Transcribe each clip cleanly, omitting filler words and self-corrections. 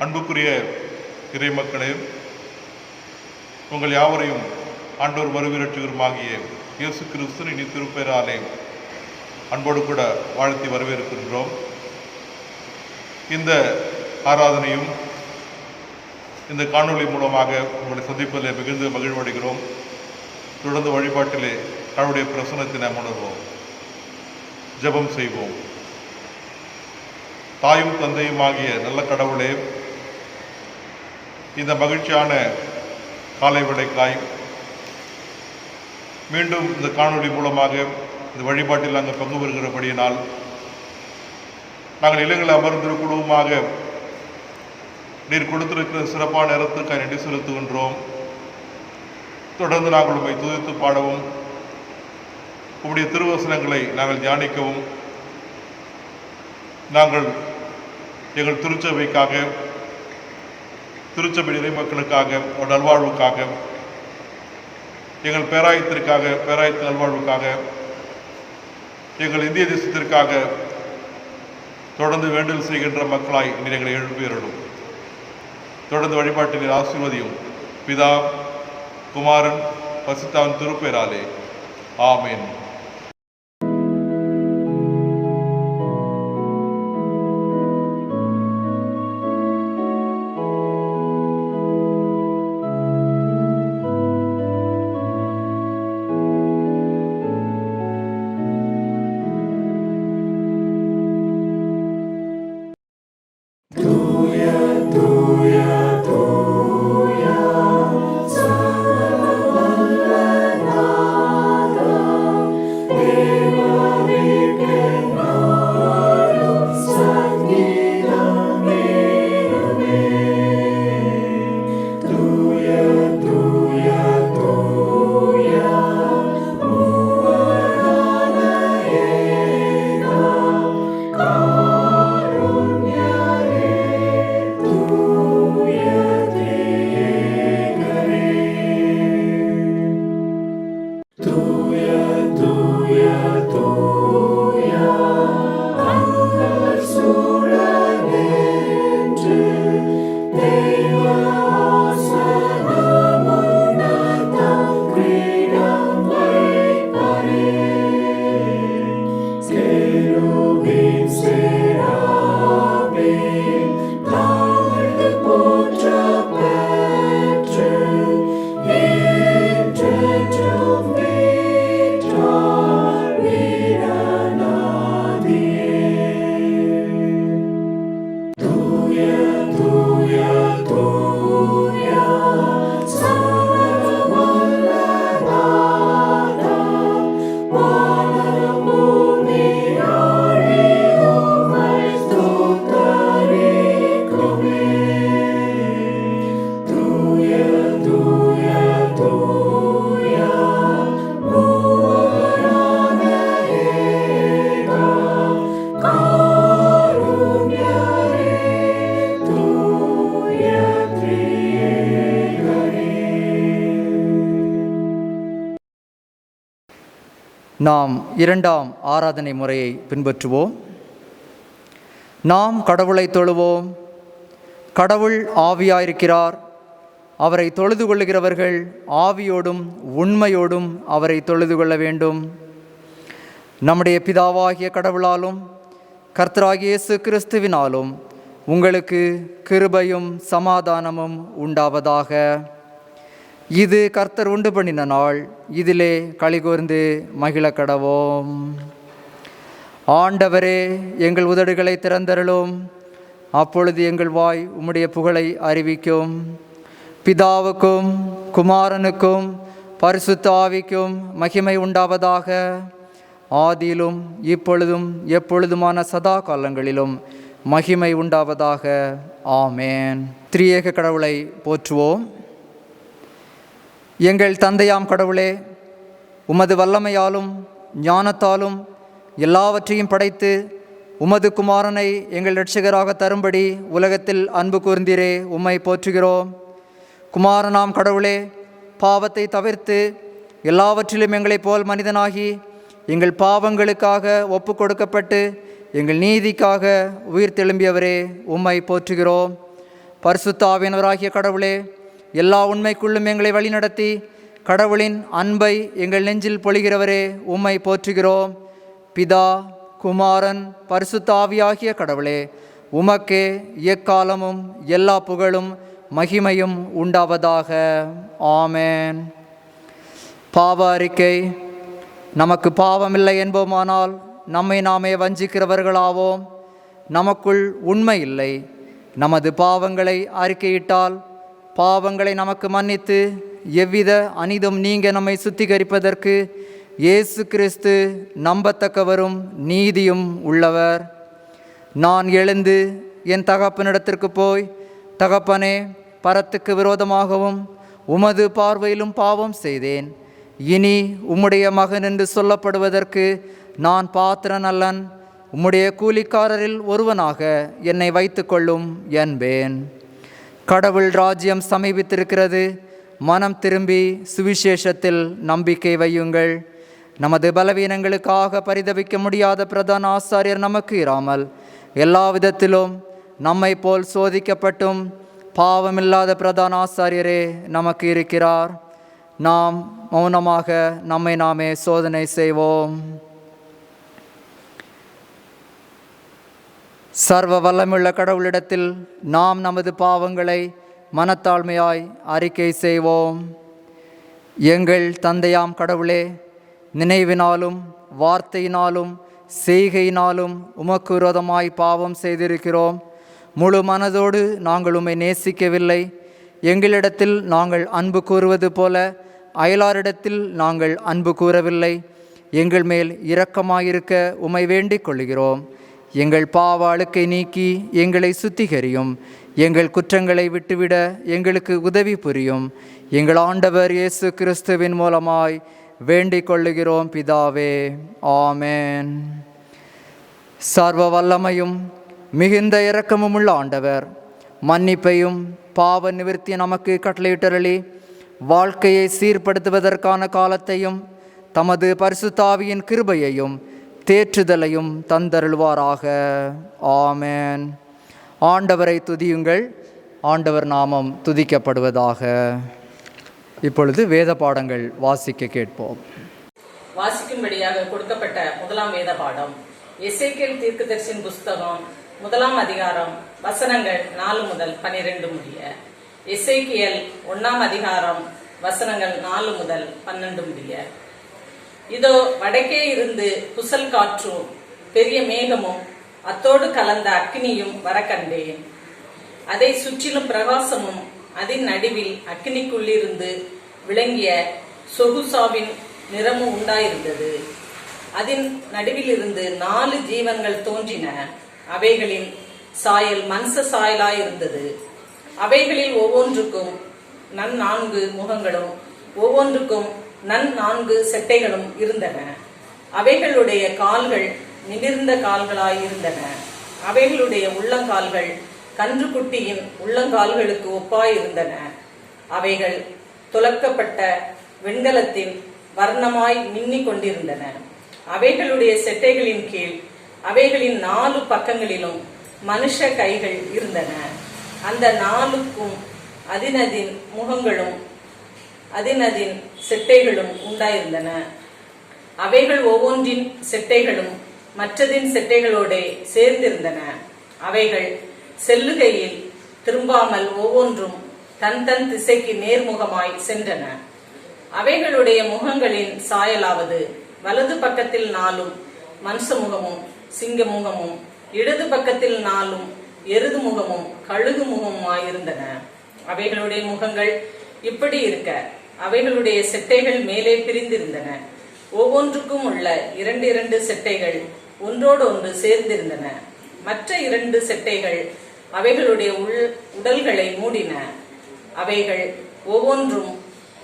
அன்புக்குரிய இறை மக்களே, உங்கள் யாவரையும் ஆண்டவர் வருவிரட்சிகருமாகிய இயேசு கிறிஸ்து இனி திருப்பெயராலே அன்போடு கூட வாழ்த்தி வரவேற்கின்றோம். இந்த ஆராதனையும் இந்த காணொளி மூலமாக உங்களை சந்திப்பதில் மிகுந்த மகிழ்வடைகிறோம். தொடர்ந்து வழிபாட்டிலே கடவுளுடைய பிரசன்னத்தை நாம் உணர்வோம். ஜெபம் செய்வோம். தாயும் தந்தையும் ஆகிய நல்ல கடவுளே, இந்த மகிழ்ச்சியான காலை வேளைக்காய் மீண்டும் இந்த காணொளி மூலமாக இந்த வழிபாட்டில் நாங்கள் பங்கு பெறுகிறபடியினால் நாங்கள் இல்லங்களில் அமர்ந்திரு குழுவுமாக நீர் கொடுத்திருக்கிற சிறப்பான நேரத்துக்காக நன்றி செலுத்துகின்றோம். தொடர்ந்து நாங்கள் உண்மை துதித்து பாடவும், உங்களுடைய திருவசனங்களை நாங்கள் தியானிக்கவும், நாங்கள் எங்கள் திருச்சபைக்காக, திருச்சபை இறை மக்களுக்காக, ஒரு நல்வாழ்வுக்காக, எங்கள் பேராயத்திற்காக, பேராயத்து நல்வாழ்வுக்காக, எங்கள் இந்திய தேசத்திற்காக தொடர்ந்து வேண்டல் செய்கின்ற மக்களாய் நீர் எங்களை எழுப்பியருளும். தொடர்ந்து வழிபாட்டில் நீர் ஆசீர்வதியும். பிதா, குமாரன், பரிசுத்தாவின் திருப்பெயராலே ஆமென். நாம் இரண்டாம் ஆராதனை முறையை பின்பற்றுவோம். நாம் கடவுளை தொழுவோம். கடவுள் ஆவியாயிருக்கிறார். அவரை தொழுது கொள்ளுகிறவர்கள் ஆவியோடும் உண்மையோடும் அவரை தொழுது கொள்ள வேண்டும். நம்முடைய பிதாவாகிய கடவுளாலும் கர்த்தராகிய இயேசு கிறிஸ்துவினாலும் உங்களுக்கு கிருபையும் சமாதானமும் உண்டாவதாக. இது கர்த்தர் உண்டு பண்ணின நாள், இதிலே களிகூர்ந்து மகிழ கடவோம். ஆண்டவரே, எங்கள் உதடுகளை திறந்தருளும், அப்பொழுது எங்கள் வாய் உம்முடைய புகழை அறிவிக்கும். பிதாவுக்கும் குமாரனுக்கும் பரிசுத்த ஆவிக்கும் மகிமை உண்டாவதாக. ஆதியிலும் இப்பொழுதும் எப்பொழுதுமான சதா காலங்களிலும் மகிமை உண்டாவதாக. ஆமேன். திரியேக கடவுளை போற்றுவோம். எங்கள் தந்தையாம் கடவுளே, உமது வல்லமையாலும் ஞானத்தாலும் எல்லாவற்றையும் படைத்து உமது குமாரனை எங்கள் இரட்சகராக தரும்படி உலகத்தில் அன்பு கூர்ந்தீரே, உம்மை போற்றுகிறோம். குமாரனாம் கடவுளே, பாவத்தை தவிர்த்து எல்லாவற்றிலும் எங்களைப் போல் மனிதனாகி எங்கள் பாவங்களுக்காக ஒப்பு கொடுக்கப்பட்டு எங்கள் நீதிக்காக உயிர் தெழும்பியவரே, உம்மை போற்றுகிறோம். பரிசுத்த ஆவியானவராகிய கடவுளே, எல்லா உண்மைக்குள்ளும் எங்களை வழிநடத்தி கடவுளின் அன்பை எங்கள் நெஞ்சில் பொழிகிறவரே, உம்மை போற்றுகிறோம். பிதா, குமாரன், பரிசுத்த ஆவியாகிய கடவுளே, உமக்கே எக்காலமும் எல்லா புகழும் மகிமையும் உண்டாவதாக. ஆமென். பாவ அறிக்கை. நமக்கு பாவமில்லை என்போமானால் நம்மை நாமே வஞ்சிக்கிறவர்களாவோம். நமக்குள் உண்மை இல்லை. நமது பாவங்களை அறிக்கையிட்டால் பாவங்களை நமக்கு மன்னித்து எவ்வித அநீதம் நீங்க நம்மை சுத்திகரிப்பதற்கு இயேசு கிறிஸ்து நம்பத்தக்கவரும் நீதியும் உள்ளவர். நான் எழுந்து என் தகப்பனிடத்திற்கு போய், தகப்பனே, பரத்துக்கு விரோதமாகவும் உமது பார்வையிலும் பாவம் செய்தேன். இனி உம்முடைய மகன் என்று சொல்லப்படுவதற்கு நான் பாத்திரன் அல்லன். உம்முடைய கூலிக்காரரில் ஒருவனாக என்னை வைத்துக்கொள்ளும் என்பேன். கடவுள் ராஜ்யம் சமீபித்திருக்கிறது. மனம் திரும்பி சுவிசேஷத்தில் நம்பிக்கை வையுங்கள். நமது பலவீனங்களுக்காக பரிதபிக்க முடியாத பிரதான ஆசாரியர் நமக்கு இராமல் எல்லா விதத்திலும் நம்மை போல் சோதிக்கப்பட்டும் பாவமில்லாத பிரதான ஆசாரியரே நமக்கு இருக்கிறார். நாம் மௌனமாக நம்மை நாமே சோதனை செய்வோம். சர்வ வல்லமுள்ள கடவுளிடத்தில் நாம் நமது பாவங்களை மனத்தாழ்மையாய் அறிக்கை செய்வோம். எங்கள் தந்தையாம் கடவுளே, நினைவினாலும் வார்த்தையினாலும் செய்கையினாலும் உமக்கு விரோதமாய் பாவம் செய்திருக்கிறோம். முழு மனதோடு நாங்கள் உம்மை நேசிக்கவில்லை. எங்களிடத்தில் நாங்கள் அன்பு கூறுவது போல அயலாரிடத்தில் நாங்கள் அன்பு கூறவில்லை. எங்கள் மேல் இரக்கமாயிருக்க உம்மை வேண்டிக் கொள்கிறோம். எங்கள் பாவ அழுக்கை நீக்கி எங்களை சுத்திகரியும். எங்கள் குற்றங்களை விட்டுவிட எங்களுக்கு உதவி புரியும். எங்கள் ஆண்டவர் இயேசு கிறிஸ்துவின் மூலமாய் வேண்டிக் கொள்ளுகிறோம் பிதாவே. ஆமென். சர்வ வல்லமையும் மிகுந்த இரக்கமும் உள்ள ஆண்டவர் மன்னிப்பையும் பாவ நிவர்த்தி நமக்கு கட்டளையிட்டருளி வாழ்க்கையை சீர்படுத்துவதற்கான காலத்தையும் தமது பரிசுத்த ஆவியின் கிருபையையும் தேற்றுதலையும் தந்தருள்வாராக. ஆமென். ஆண்டவரை துதியுங்கள். ஆண்டவர் நாமம் துதிக்கப்படுவதாக. இப்பொழுது வேத பாடங்கள் வாசிக்க கேட்போம். வாசிக்கும்படியாக கொடுக்கப்பட்ட முதலாம் வேத பாடம் எசேக்கியேல் தீர்க்கதரிசியின் புஸ்தகம் 1ஆம் அதிகாரம் வசனங்கள் 4 முதல் 12 முடிய. எசேக்கியேல் 1ஆம் அதிகாரம் வசனங்கள் 4 முதல் 12 முடிய. இதோ வடக்கே இருந்து புசல் காற்றும் பெரிய மேகமும் அத்தோடு கலந்த அக்கினியும் வர கண்டேன். அதை சுற்றிலும் பிரகாசமும் அதன் நடுவில் அக்கினிக்குள்ளிருந்து விளங்கிய சொகுசாவின் நிறமும் உண்டாயிருந்தது. அதன் நடுவிலிருந்து 4 ஜீவன்கள் தோன்றின. அவைகளின் சாயல் மன்ச சாயலாயிருந்தது. அவைகளில் ஒவ்வொன்றுக்கும் 4 முகங்களும் ஒவ்வொன்றுக்கும் 4 செட்டைகளும் இருந்தன. அவைகளுடைய கால்கள் நிமிர்ந்த கால்களாயிருந்தன. அவைகளுடைய உள்ளங்கால்கள் கன்றுக்குட்டியின் உள்ளங்கால்களுக்கு ஒப்பாயிருந்தன. அவைகள் துலக்கப்பட்ட வெண்கலத்தின் வர்ணமாய் மின்னிக் கொண்டிருந்தன. அவைகளுடைய செட்டைகளின் கீழ் அவைகளின் 4 பக்கங்களிலும் மனுஷ கைகள் இருந்தன. அந்த 4க்கும் அதினதின் முகங்களும் அதினதின் செட்டைகளும் உண்டாயிருந்தன. அவைகள் ஒவ்வொன்றின் செட்டைகளும் மற்றதின் செட்டைகளோட சேர்ந்திருந்தன. அவைகள் செல்லுகையில் திரும்பாமல் ஒவ்வொன்றும் தன் தன் திசைக்கு நேர்முகமாய் சென்றன. அவைகளுடைய முகங்களின் சாயலாவது வலது பக்கத்தில் 4 மனுஷ முகமும் சிங்க முகமும், இடது பக்கத்தில் 4 எருது முகமும் கழுகு முகமுமாயிருந்தன. அவைகளுடைய முகங்கள் இப்படி இருக்க அவைகளுடைய செட்டைகள் மேலே பிரிந்திருந்தன. ஒவ்வொன்றுக்கும் உள்ள 2 செட்டைகள் ஒன்றோடு ஒன்று சேர்ந்திருந்தன. மற்ற 2 செட்டைகள் அவைகளுடைய உடல்களை மூடின. அவைகள் ஒவ்வொன்றும்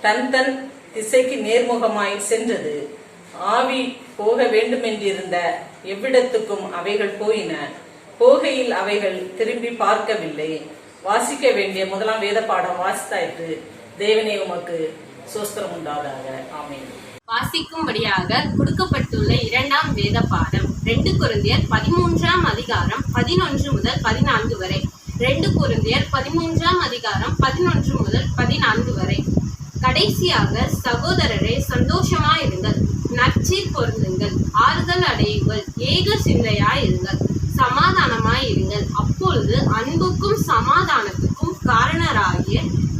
தன் தன் திசைக்கு நேர்முகமாய் சென்றது. ஆவி போக வேண்டுமென்றிருந்த எவ்விடத்துக்கும் அவைகள் போயின. போகையில் அவைகள் திரும்பி பார்க்கவில்லை. வாசிக்க வேண்டிய முதலாம் வேத பாடம் வாசித்தாயிற்று. தேவனே உமக்கு சோஸ்திரம் உண்டாவதாக. ஆமென். வாசிக்கும்படியாக கொடுக்கப்பட்டுள்ள 2ஆம் வேத பாடம் 2 கொரிந்தியர் 13ஆம் அதிகாரம் 11 முதல் 14 வரை. 2 கொரிந்தியர் 13ஆம் அதிகாரம் 11 முதல் 14 வரை. கடைசியாக சகோதரரே, சந்தோஷமாயிருங்கள், நற்சீர் பொருந்துங்கள், ஆறுதல் அடையுங்கள், ஏக சிந்தையாயிருங்கள், சமாதானமாயிருங்கள். அப்பொழுது அன்புக்கும் சமாதானத்துக்கும் காரணராகிய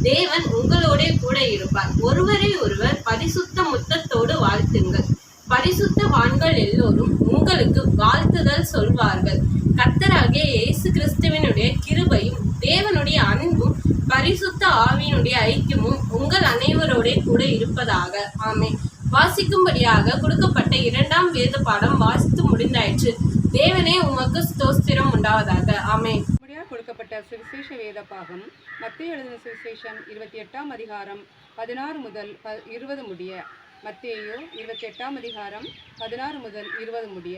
தேவன் உங்களோட கூட இருப்பார். ஒருவரை ஒருவர் பரிசுத்த முத்தத்தோடு வாழ்த்துங்கள். பரிசுத்தவான்கள் எல்லோரும் உங்களுக்கு வாழ்த்துதல் சொல்வார்கள். கர்த்தராகிய இயேசு கிறிஸ்துவினுடைய கிருபையும் தேவனுடைய அன்பும் பரிசுத்த ஆவியினுடைய ஐக்கியமும் உங்கள் அனைவரோட கூட இருப்பதாக. ஆமென். வாசிக்கும்படியாக கொடுக்கப்பட்ட 2ஆம் வேத பாடம் வாசித்து முடிந்தாயிற்று. தேவனே உமக்கு ஸ்தோத்திரம் உண்டாவதாக. ஆமென். கொடுக்கப்பட்ட சுவிசேஷ வேத பாகம் மத்தேயு எழுதின சுவிசேஷம் 28ஆம் அதிகாரம் 16 முதல் 20 முடிய. மத்தேயு 28ஆம் அதிகாரம் 16 முதல் 20 முடிய.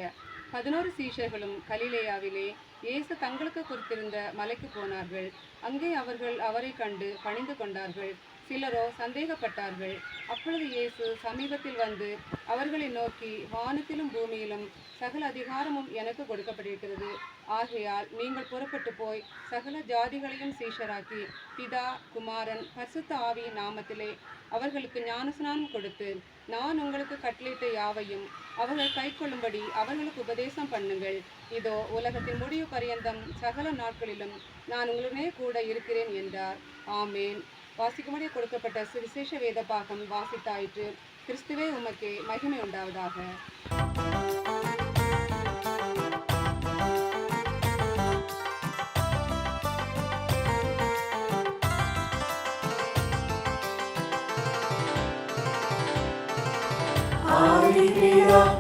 11 சீஷர்களும் கலிலேயாவிலே இயேசு தங்களுக்கு குறித்திருந்த மலைக்கு போனார்கள். அங்கே அவர்கள் அவரை கண்டு பணிந்து கொண்டார்கள். சிலரோ சந்தேகப்பட்டார்கள். அப்பொழுது இயேசு சமீபத்தில் வந்து அவர்களை நோக்கி, வானத்திலும் பூமியிலும் சகல அதிகாரமும் எனக்கு கொடுக்கப்பட்டிருக்கிறது. ஆகையால் நீங்கள் புறப்பட்டு போய் சகல ஜாதிகளையும் சீஷராக்கி பிதா, குமாரன், பரிசுத்த ஆவியின் நாமத்திலே அவர்களுக்கு ஞானஸ்நானம் கொடுத்து, நான் உங்களுக்கு கட்டளையிட்ட யாவையும் அவர்கள் கைக்கொள்ளும்படி அவர்களுக்கு உபதேசம் பண்ணுங்கள். இதோ உலகத்தின் முடிவு பரியந்தம் சகல நாட்களிலும் நான் உங்களுடனே கூட இருக்கிறேன் என்றார். ஆமேன். வாசிக்கும்படி கொடுக்கப்பட்ட சுவிசேஷ வேத பாகம் வாசித்தாயிற்று. கிறிஸ்துவே உமக்கே மகிமை உண்டாவதாக.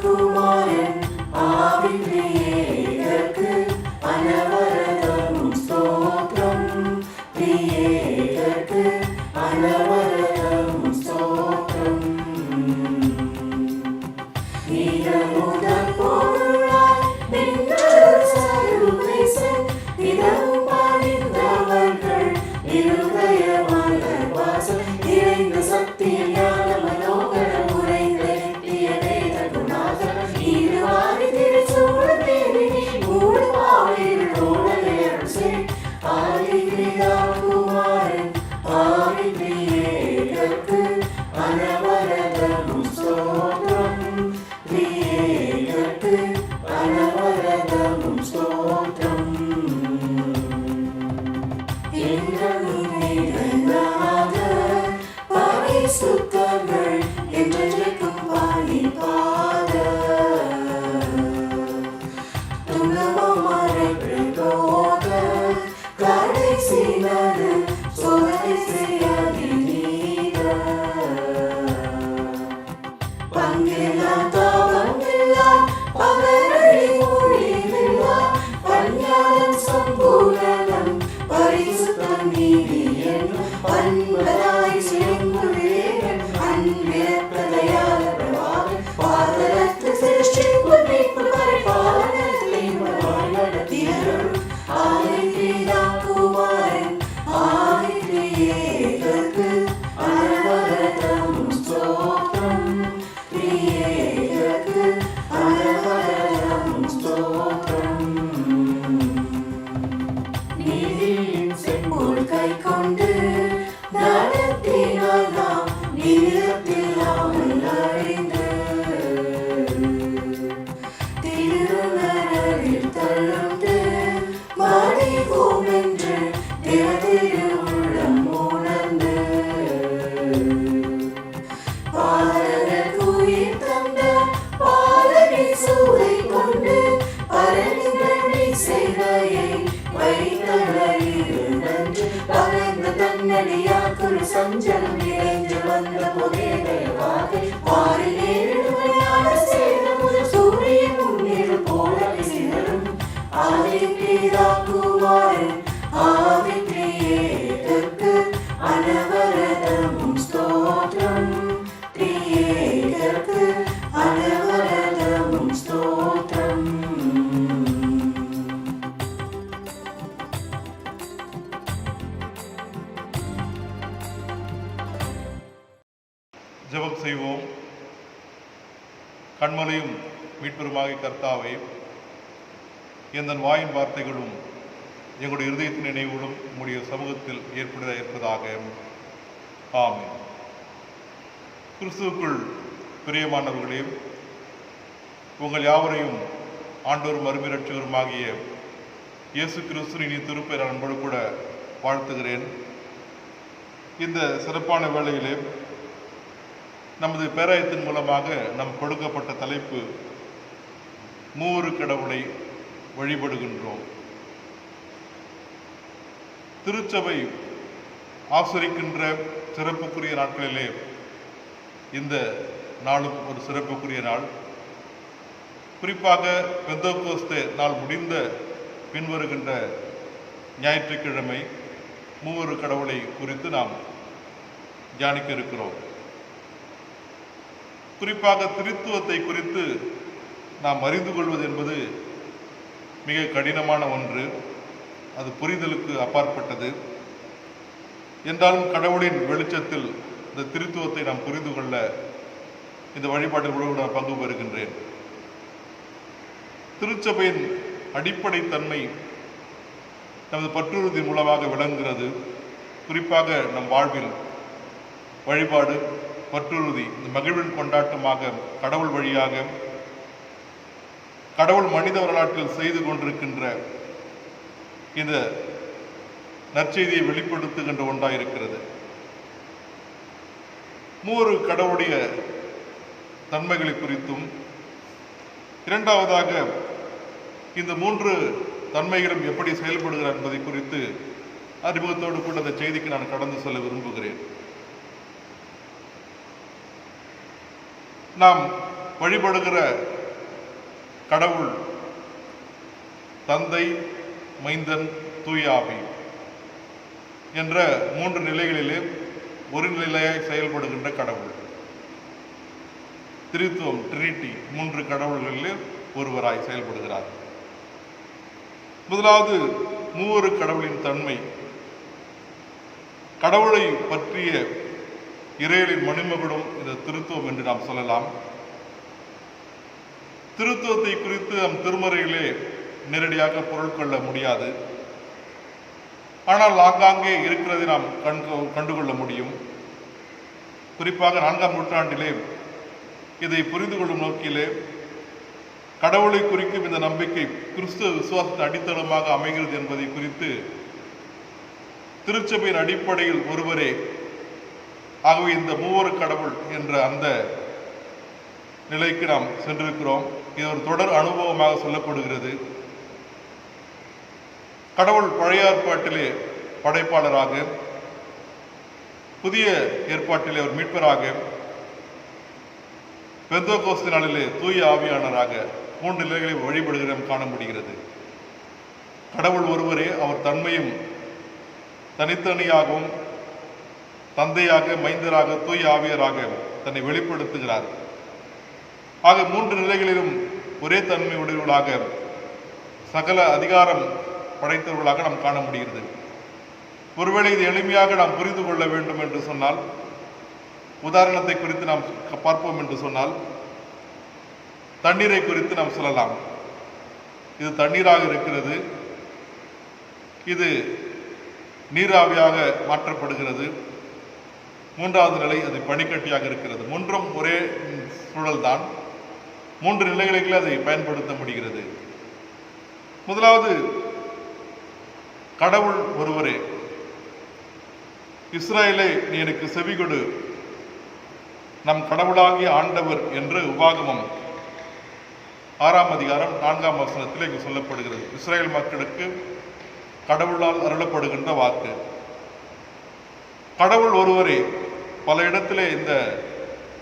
குமாரன் ஆவித்ரியேகர்க்கு அனவரதம் ஸ்தோத்ரம். திரியேகர்க்கு அனவரதம் ஸ்தோத்ரம். நீரமுதல் பொருளாய் நின்ற சர்வேசன் நிலவும் பணிந்தவர்கள் இருதயமான வாசல் நிறைந்த சத்திய ஞான மனோகரம் உரைந்த குமாரன் ஆவித்ரியேகர்க்கு அனவரதம் ஸ்தோத்ரம். திரியேகர்க்கு அனவரதம் ஸ்தோத்ரம். பரிசுத்தர்கள் என்றென்றைக்கும் பாடிப்பாத கடைசினது சோதனை செய்யாதீர. பங்கெல்லாம் தாவங்கெல்லாம் பகரடி மொழிகெல்லாம் பஞ்ஞானம் சம்பூரணம் பரிசுத்தம் நீதி என்னும் பண்பதாய் சிறங்குழேகன் அன்பிறப்பதையால பிரபாக பாதரத்து சிருஷ்டிப்பு மீட்பு பரிபாலனத்தை நடத்தியருள். குமாரன் ஆவித்ரியேகர்க்கு அனவரதம் ஸ்தோத்ரம். திரியேகர்க்கு அனவரதம் ஸ்தோத்ரம். நீதியின் செம்பொல் கை கொண்டு நடத்தினால் நாம் நீரத்தில்லாமல் அழிந்து திருநரகில் தழுந்து மடிவோம் என்று உள்ளம் உணர்ந்து பாலகர் உயிர் தந்த பாலகை சூளை கொண்டு பரணிகளை செய்கையை வைத்தலையில் நன்று பகர்ந்த தன்னடியாக்குள் சஞ்சலம் நிறைந்து வந்த போதே தயவாக பாரிலேடுமையான சேதம் சூரியன் முன்னிரு போல சிதறும். ஆதிப்பிதா குமாரன் ஆவித்ரியேகர்க்கு அனவரதம் ஸ்தோத்ரம். திரியேகர்க்கு அனவரதம் ஸ்தோத்ரம். ஜெபம் செய்வோம். கண்மலையும் மீட்பெருமாகிய கர்த்தாவே, எந்தன் வாயின் வார்த்தைகளும் எங்களுடைய இருதயத்தின் நினைவுகளும் உங்களுடைய சமூகத்தில் ஏற்படுவதாக இருப்பதாக. ஆமென். கிறிஸ்துவுக்குள் பிரியமானவர்களே, உங்கள் யாவரையும் ஆண்டவரும் அருமை இரட்சகருமாகிய இயேசு கிறிஸ்துவின் திருப்பெயர் அன்போடு கூட வாழ்த்துகிறேன். இந்த சிறப்பான வேளையிலே நமது பேராயத்தின் மூலமாக நம் கொடுக்கப்பட்ட தலைப்பு மூவொரு கடவுளை வழிபடுகின்றோம். திருச்சபை ஆசரிக்கின்ற சிறப்புக்குரிய நாட்களிலே இந்த நாளும் ஒரு சிறப்புக்குரிய நாள். குறிப்பாக பெந்தோகோஸ்தே நாள் முடிந்த பின்வருகின்ற ஞாயிற்றுக்கிழமை மூவொரு கடவுளை குறித்து நாம் தியானிக்க இருக்கிறோம். குறிப்பாக திருத்துவத்தை குறித்து நாம் அறிந்து கொள்வது என்பது மிக கடினமான ஒன்று. அது புரிதலுக்கு அப்பாற்பட்டது. என்றாலும் கடவுளின் வெளிச்சத்தில் இந்த திருத்துவத்தை நாம் புரிந்து கொள்ள இந்த வழிபாடுகளோடு நான் பங்கு பெறுகின்றேன். திருச்சபையின் அடிப்படை தன்மை நமது பற்றுறுதி மூலமாக விளங்குகிறது. குறிப்பாக நம் வாழ்வில் வழிபாடு, பற்றுறுதி, இந்த மகிழ்வின் கொண்டாட்டமாக கடவுள் வழியாக கடவுள் மனித வரலாற்றில் செய்து கொண்டிருக்கின்ற இந்த நற்செய்தியை வெளிப்படுத்துகின்ற ஒன்றாயிருக்கிறது. மூவொரு கடவுளுடைய தன்மைகளை குறித்தும், இரண்டாவதாக இந்த மூன்று தன்மைகளும் எப்படி செயல்படுகிறார் என்பதை குறித்து அறிமுகத்தோடு கூட அந்த செய்திக்கு நான் கடந்து செல்ல விரும்புகிறேன். நாம் வழிபடுகிற கடவுள் தந்தை, மைந்தன், தூய ஆவி என்ற மூன்று நிலைகளிலே ஒரு நிலையாய் செயல்படுகின்ற கடவுள். திருத்துவம், ட்ரினிட்டி, மூன்று கடவுள்களிலே ஒருவராய் செயல்படுகிறார். முதலாவது மூவொரு கடவுளின் தன்மை. கடவுளை பற்றிய இறையலின் மணிமகுடம் இந்த திருத்துவம் என்று நாம் சொல்லலாம். திருத்துவத்தை குறித்து நம் திருமறையிலே நேரடியாக பொருள் கொள்ள முடியாது. ஆனால் ஆங்காங்கே இருக்கிறதை நாம் கண்டுகொள்ள முடியும். குறிப்பாக 4ஆம் நூற்றாண்டிலே இதை புரிந்து கொள்ளும் நோக்கிலே கடவுளை குறிக்கும் இந்த நம்பிக்கை கிறிஸ்துவ விசுவாசத்தின் அடித்தளமாக அமைகிறது என்பதை குறித்து திருச்சபையின் அடிப்படையில் ஒருவரே. ஆகவே இந்த மூவொரு கடவுள் என்ற அந்த நிலைக்கு நாம் சென்றிருக்கிறோம். இது ஒரு தொடர் அனுபவமாக சொல்லப்படுகிறது. கடவுள் பழைய ஏற்பாட்டிலே படைப்பாளராக, புதிய ஏற்பாட்டிலே ஒரு மீட்பராக, பெந்தோகோஸ்து நாளிலே தூய ஆவியானராக மூன்று நிலைகளை வழிபடுகிற காண முடிகிறது. கடவுள் ஒருவரே. அவர் தன்மையும் தனித்தனியாகவும் தந்தையாக, மைந்தராக, தூய ஆவியராக தன்னை வெளிப்படுத்துகிறார். ஆக மூன்று நிலைகளிலும் ஒரே தன்மை உடையவர்களாக, சகல அதிகாரம் படைத்தவர்களாக நாம் காண முடிகிறது. ஒருவேளை இது எளிமையாக நாம் புரிந்து கொள்ள வேண்டும் என்று சொன்னால், உதாரணத்தை குறித்து நாம் பார்ப்போம் என்று சொன்னால், தண்ணீரை குறித்து நாம் சொல்லலாம். இது தண்ணீராக இருக்கிறது, இது நீராவியாக மாற்றப்படுகிறது. மூன்றாவது நிலை அது பனிக்கட்டியாக இருக்கிறது. மூன்றும் ஒரே சூழல்தான். மூன்று நிலைகளில் அதை பயன்படுத்த முடிகிறது. முதலாவது, கடவுள் ஒருவரே. இஸ்ராயேலே, நீ எனக்கு செவிகொடு, நம் கடவுளாகிய ஆண்டவர் என்று உபாகமம் 6ஆம் அதிகாரம் 4ஆம் வசனத்தில் இங்கு சொல்லப்படுகிறது. இஸ்ராயேல் மக்களுக்கு கடவுளால் அருளப்படுகின்ற வாக்கு. கடவுள் ஒருவரே. பல இடத்திலே இந்த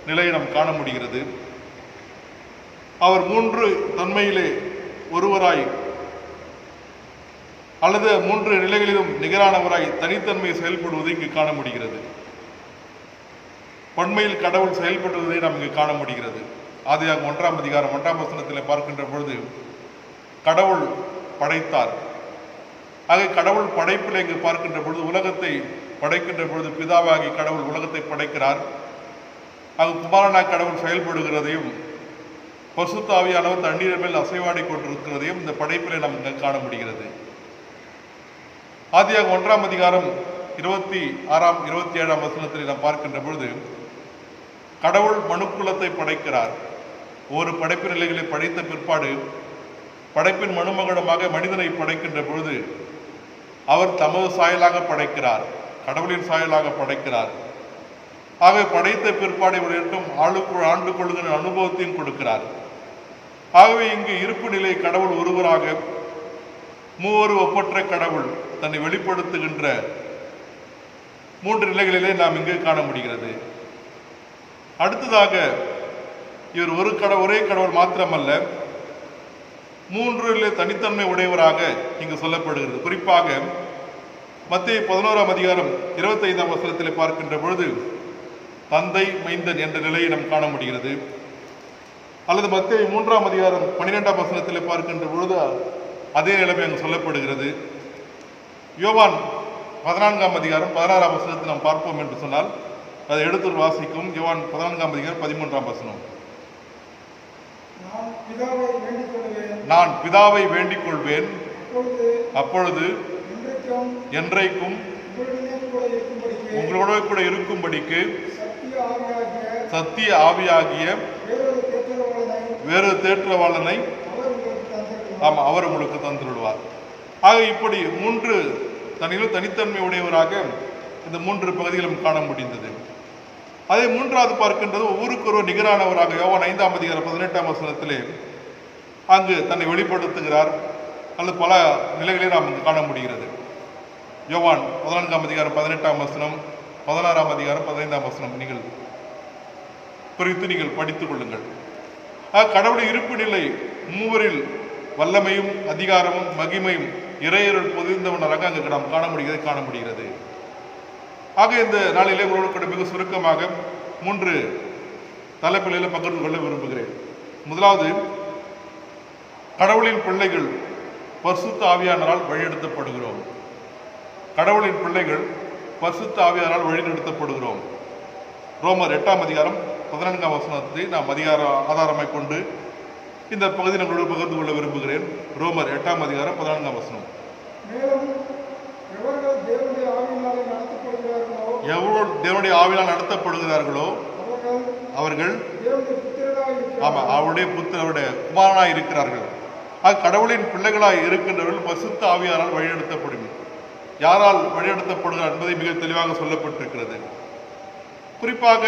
நிலையை நாம் காண முடிகிறது. அவர் மூன்று தன்மையிலே ஒருவராய் அல்லது மூன்று நிலைகளிலும் நிகரானவராய் தனித்தன்மை செயல்படுவதை இங்கு காண முடிகிறது. பன்மையில் கடவுள் செயல்படுவதை நாம் இங்கு காண முடிகிறது. ஆதியாகமம் 1ஆம் அதிகாரம் 1ஆம் வசனத்தில் பார்க்கின்ற பொழுது கடவுள் படைத்தார். ஆக கடவுள் படைப்பில் இங்கு பார்க்கின்ற பொழுது, உலகத்தை படைக்கின்ற பொழுது பிதாவாகி கடவுள் உலகத்தை படைக்கிறார். அது குமாரனாக கடவுள் செயல்படுகிறதையும், பசுத்த ஆவியானவர் தண்ணீர் மேல் அசைவாடி கொண்டிருக்கிறதையும் இந்த படைப்பிலே நாம் காண முடிகிறது. ஆதியாகமம் 1ஆம் அதிகாரம் 26, 27 வசனத்தில் நாம் பார்க்கின்ற பொழுது கடவுள் மனுக்குலத்தை படைக்கிறார். ஒரு படைப்பு நிலைகளை படைத்த பிற்பாடு படைப்பின் மனுமகனமாக மனிதனை படைக்கின்ற பொழுது அவர் தமது சாயலாக படைக்கிறார், கடவுளின் சாயலாக படைக்கிறார். ஆகவே படைத்த பிற்பாடு இவரிடம் ஆண்டு கொள்ளுகிற அனுபவத்தையும் கொடுக்கிறார். ஆகவே இங்கு இருப்பு நிலை கடவுள் ஒருவராக மூவரு ஒப்பற்ற கடவுள் தன்னை வெளிப்படுத்துகின்ற 3 நிலைகளிலே நாம் இங்கு காண முடிகிறது. அடுத்ததாக இவர் ஒரே கடவுள் மாத்திரமல்ல, 3 தனித்தன்மை உடையவராக இங்கு சொல்லப்படுகிறது. குறிப்பாக மத்தேயு 11ஆம் அதிகாரம் 25ஆம் வசனத்தில் பார்க்கின்ற பொழுது தந்தை மைந்தன் என்ற நிலையை நாம் காண முடிகிறது. அல்லது மத்தேயு 3ஆம் அதிகாரம் 12ஆம் வசனத்தில் பார்க்கின்ற பொழுது அதே நிலைமை அங்கு சொல்லப்படுகிறது. யோவான் 14ஆம் அதிகாரம் 16ஆம் வசனத்தை நாம் பார்ப்போம் என்று சொன்னால் அதை எடுத்து வாசிக்கும். யோவான் 14ஆம் அதிகாரம் 13ஆம் வசனம். நான் பிதாவை வேண்டிக் கொள்வேன், அப்பொழுது என்றைக்கும் உங்களோட கூட இருக்கும்படிக்கு சத்திய ஆவியாகிய வேறு தேற்றவாளனை அவர் உங்களுக்கு தந்துவிடுவார். ஆக இப்படி 3 தனித்தன்மை உடையவராக இந்த 3 பகுதிகளும் காண முடிந்தது. அதே 3வது பார்க்கின்றது ஒவ்வொருக்கொருவர் நிகரானவராக யோவான் 5ஆம் அதிகாரம் 18ஆம் வசனத்திலே அங்கு தன்னை வெளிப்படுத்துகிறார். அல்லது பல நிலைகளை நாம் காண முடிகிறது. யோவான் 14ஆம் அதிகாரம் 18ஆம் வசனம், 16ஆம் அதிகாரம் 15ஆம் வசனம் நீங்கள் குறித்து நீங்கள் படித்துக் கொள்ளுங்கள். கடவுளுடைய இருப்பு நிலை மூவரில் வல்லமையும் அதிகாரமும் மகிமையும் இறையருள் பொதிந்தவனராக அங்கு நாம் காண முடிகிறது. ஆக இந்த நாளிலே உங்களோடு கூட மிக சுருக்கமாக 3 தலைப்புகளில் பகிர்ந்து கொள்ள விரும்புகிறேன். முதலாவது, கடவுளின் பிள்ளைகள் பரிசுத்த ஆவியானவரால் வழிநடத்தப்படுகிறோம். கடவுளின் பிள்ளைகள் பரிசுத்த ஆவியானவரால் வழிநடத்தப்படுகிறோம். ரோமர் 8ஆம் அதிகாரம் 14ஆம் வசனத்தை நாம் ஆதாரமாக கொண்டு இந்த பகுதி நம்மளோடு பகிர்ந்து கொள்ள விரும்புகிறேன். ரோமர் 8ஆம் அதிகாரம் 14ஆம் வசனம். எவ்வளவு தேவனுடைய ஆவியால் நடத்தப்படுகிறார்களோ அவர்கள் அவருடைய அவருடைய குமாரனாய் இருக்கிறார்கள். கடவுளின் பிள்ளைகளாய் இருக்கின்றவர்கள் பரிசுத்த ஆவியாரால் வழிநடத்தப்படும். யாரால் வழிநடத்தப்படுகிறார் என்பதை மிக தெளிவாக சொல்லப்பட்டிருக்கிறது. குறிப்பாக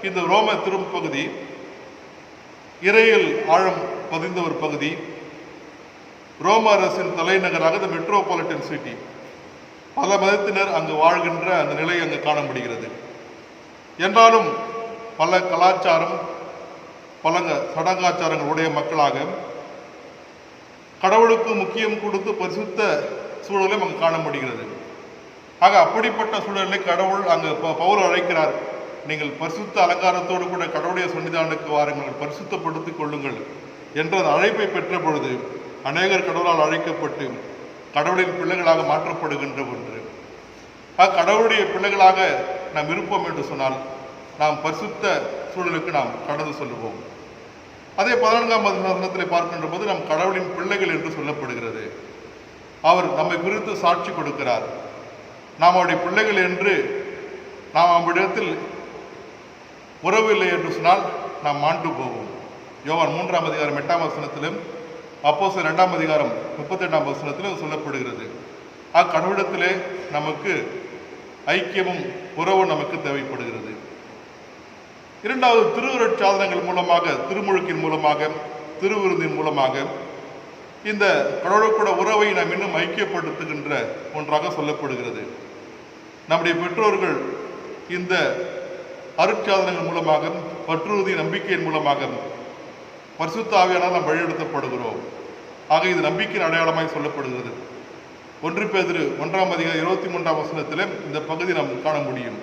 இந்த ரோம திருப்பகுதி இறையில் ஆழம் பதிந்த ஒரு பகுதி. ரோம அரசின் தலைநகராக இந்த மெட்ரோபாலிட்டன் சிட்டி. பல மதத்தினர் அங்கு வாழ்கின்ற அந்த நிலை அங்கு காண முடிகிறது. என்றாலும் பல கலாச்சாரம், பல சடங்காச்சாரங்கள் உடைய மக்களாக கடவுளுக்கு முக்கியம் கொடுத்து பரிசுத்த சூழலையும் அங்கு காண முடிகிறது. ஆக அப்படிப்பட்ட சூழலை கடவுள் அங்கு பவுல் அழைக்கிறார். நீங்கள் பரிசுத்த அலங்காரத்தோடு கூட கடவுளுடைய சன்னிதானத்துக்கு வாருங்கள், பரிசுத்தப்படுத்திக் கொள்ளுங்கள் என்ற அழைப்பை பெற்ற பொழுது அநேகர் கடவுளால் அழைக்கப்பட்டு கடவுளின் பிள்ளைகளாக மாற்றப்படுகின்ற ஒன்று. கடவுளுடைய பிள்ளைகளாக நாம் இருப்போம் என்று சொன்னால் நாம் பரிசுத்த சூழலுக்கு நாம் கடந்து சொல்லுவோம். அதே 14ஆம் வசனத்தில் பார்க்கின்ற போது நாம் கடவுளின் பிள்ளைகள் என்று சொல்லப்படுகிறது. அவர் நம்மை குறித்து சாட்சி கொடுக்கிறார். நாம் அவருடைய பிள்ளைகள் என்று நாம் அவரிடத்தில் உறவு இல்லை என்று சொன்னால் நாம் மாண்டு போவோம். யோவான் 3ஆம் அதிகாரம் 8ஆம் வசனத்திலும் அப்போஸ்தலர் 2ஆம் அதிகாரம் 38ஆம் வசனத்திலும் சொல்லப்படுகிறது. கடவுளிடத்திலே நமக்கு ஐக்கியமும் உறவும் நமக்கு தேவைப்படுகிறது. இரண்டாவது, திருவருட்சாதனங்கள் மூலமாக, திருமுழுக்கின் மூலமாக, திருவிருந்தின் மூலமாக இந்த கடவுளுக்கூட உறவை நாம் இன்னும் ஐக்கியப்படுத்துகின்ற ஒன்றாக சொல்லப்படுகிறது. நம்முடைய பெற்றோர்கள் இந்த அருட்சாதனங்கள் மூலமாக, பற்றுறுதி நம்பிக்கையின் மூலமாக பரிசுத்த ஆவியானால் நாம் வழிநடத்தப்படுகிறோம். ஆக இது நம்பிக்கையின் அடையாளமாய் சொல்லப்படுகிறது. 1 பேதுரு 1ஆம் அதிகாரம் 23ஆம் வசனத்திலே இந்த பகுதி நாம் காண முடியும்.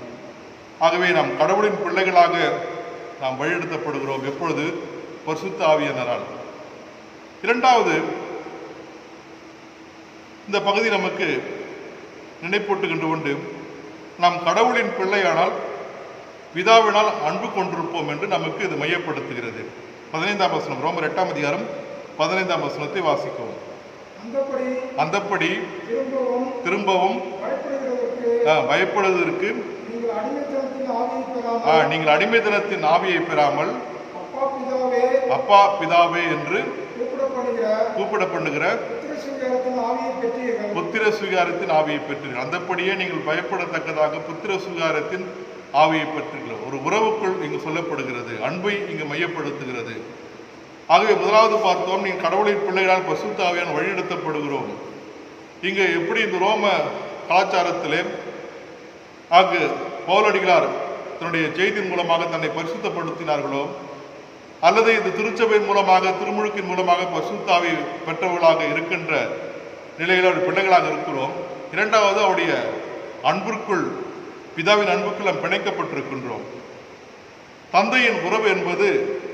ஆகவே நாம் கடவுளின் பிள்ளைகளாக நாம் வழிநடத்தப்படுகிறோம். எப்பொழுது? பரிசுத்த ஆவியானவரால். இரண்டாவது, இந்த பகுதி நமக்கு நினைப்பூட்டுகின்ற ஒன்று, நாம் கடவுளின் பிள்ளையானால் பிதாவினால் அன்பு கொண்டிருப்போம் என்று நமக்கு இது மையப்படுத்துகிறது. 15ஆம் வசனம், ரோமர் 8ஆம் அதிகாரம் 15ஆம் வசனத்தை வாசிக்கவும். அந்தப்படி திரும்பவும் பயப்படுவதற்கு நீங்கள் அடிமைத்தனத்தின் ஆவியை பெறாமல் அப்பா பிதாவே என்று கூப்பிடப்படுகிற புத்திர சுவிகாரத்தின் ஆவியை பெற்றீர்கள். அந்தப்படியே நீங்கள் பயப்படத்தக்கதாக புத்திர சுவிகாரத்தின் ஆவியை பெற்றீர்கள். ஒரு உறவுக்குள் இங்கு சொல்லப்படுகிறது, அன்பை இங்கு மையப்படுத்துகிறது. ஆகவே முதலாவது பார்த்தோம், நீங்கள் கடவுளின் பிள்ளைகளால் பரிசுத்த ஆவியால் வழிநடத்தப்படுகிறோம். இங்கு எப்படி இந்த ரோம கலாச்சாரத்திலே அங்கு பவுலடிகளார் தன்னுடைய செய்தியின் மூலமாக தன்னை பரிசுத்தப்படுத்தினார்களோ, அல்லது இந்த திருச்சபையின் மூலமாக திருமுழுக்கின் மூலமாக பரிசுத்த ஆவி பெற்றவர்களாக இருக்கின்ற நிலையில் அவருடைய பிள்ளைகளாக இருக்கிறோம். இரண்டாவது, அவருடைய அன்பிற்குள், பிதாவின் அன்புக்குள் நாம் பிணைக்கப்பட்டிருக்கின்றோம். தந்தையின் உறவு என்பது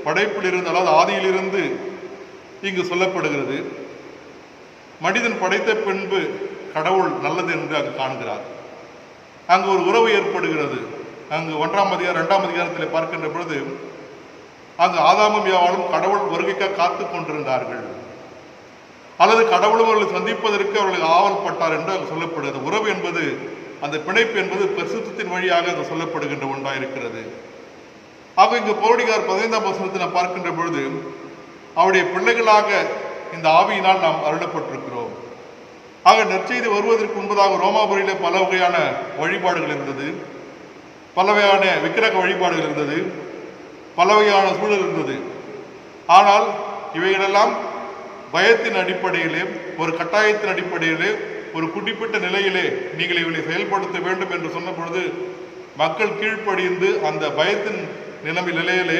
படைப்பிலிருந்து, அதாவது ஆதியிலிருந்து இங்கு சொல்லப்படுகிறது. மனிதன் படைத்த பின்பு கடவுள் நல்லது என்று அங்கு காண்கிறார். அங்கு ஒரு உறவு ஏற்படுகிறது. அங்கு 1ஆம் அதிகாரம் 2ஆம் அதிகாரத்தில் பார்க்கின்ற பொழுது அங்கு ஆதாமும் ஏவாளும் கடவுள் வருகைக்காக காத்து கொண்டிருந்தார்கள், அல்லது கடவுளும் அவர்களை சந்திப்பதற்கு அவர்களுக்கு ஆவல் பட்டார் என்று அங்கு சொல்லப்படுகிறது. உறவு என்பது, அந்த பிணைப்பு என்பது பரிசுத்தத்தின் வழியாக அங்கு சொல்லப்படுகின்ற ஒன்றாக இருக்கிறது. ஆக இங்கு பவுலடிகளார் 15ஆம் வசனத்தை நாம் பார்க்கின்ற பொழுது அவருடைய பிள்ளைகளாக இந்த ஆவியினால் நாம் அருளப்பட்டிருக்கிறோம். ஆக நற்செய்தி வருவதற்கு முன்பதாக ரோமாபுரியிலே பல வகையான வழிபாடுகள் இருந்தது, பல வகையான விக்கிரக வழிபாடுகள் இருந்தது, பல வகையான சூழல் இருந்தது. ஆனால் இவைகளெல்லாம் பயத்தின் அடிப்படையிலே, ஒரு கட்டாயத்தின் அடிப்படையிலே, ஒரு குறிப்பிட்ட நிலையிலே நீங்கள் இவளை செயல்படுத்த வேண்டும் என்று சொன்ன பொழுது மக்கள் கீழ்ப்படிந்து அந்த பயத்தின் நிலையிலே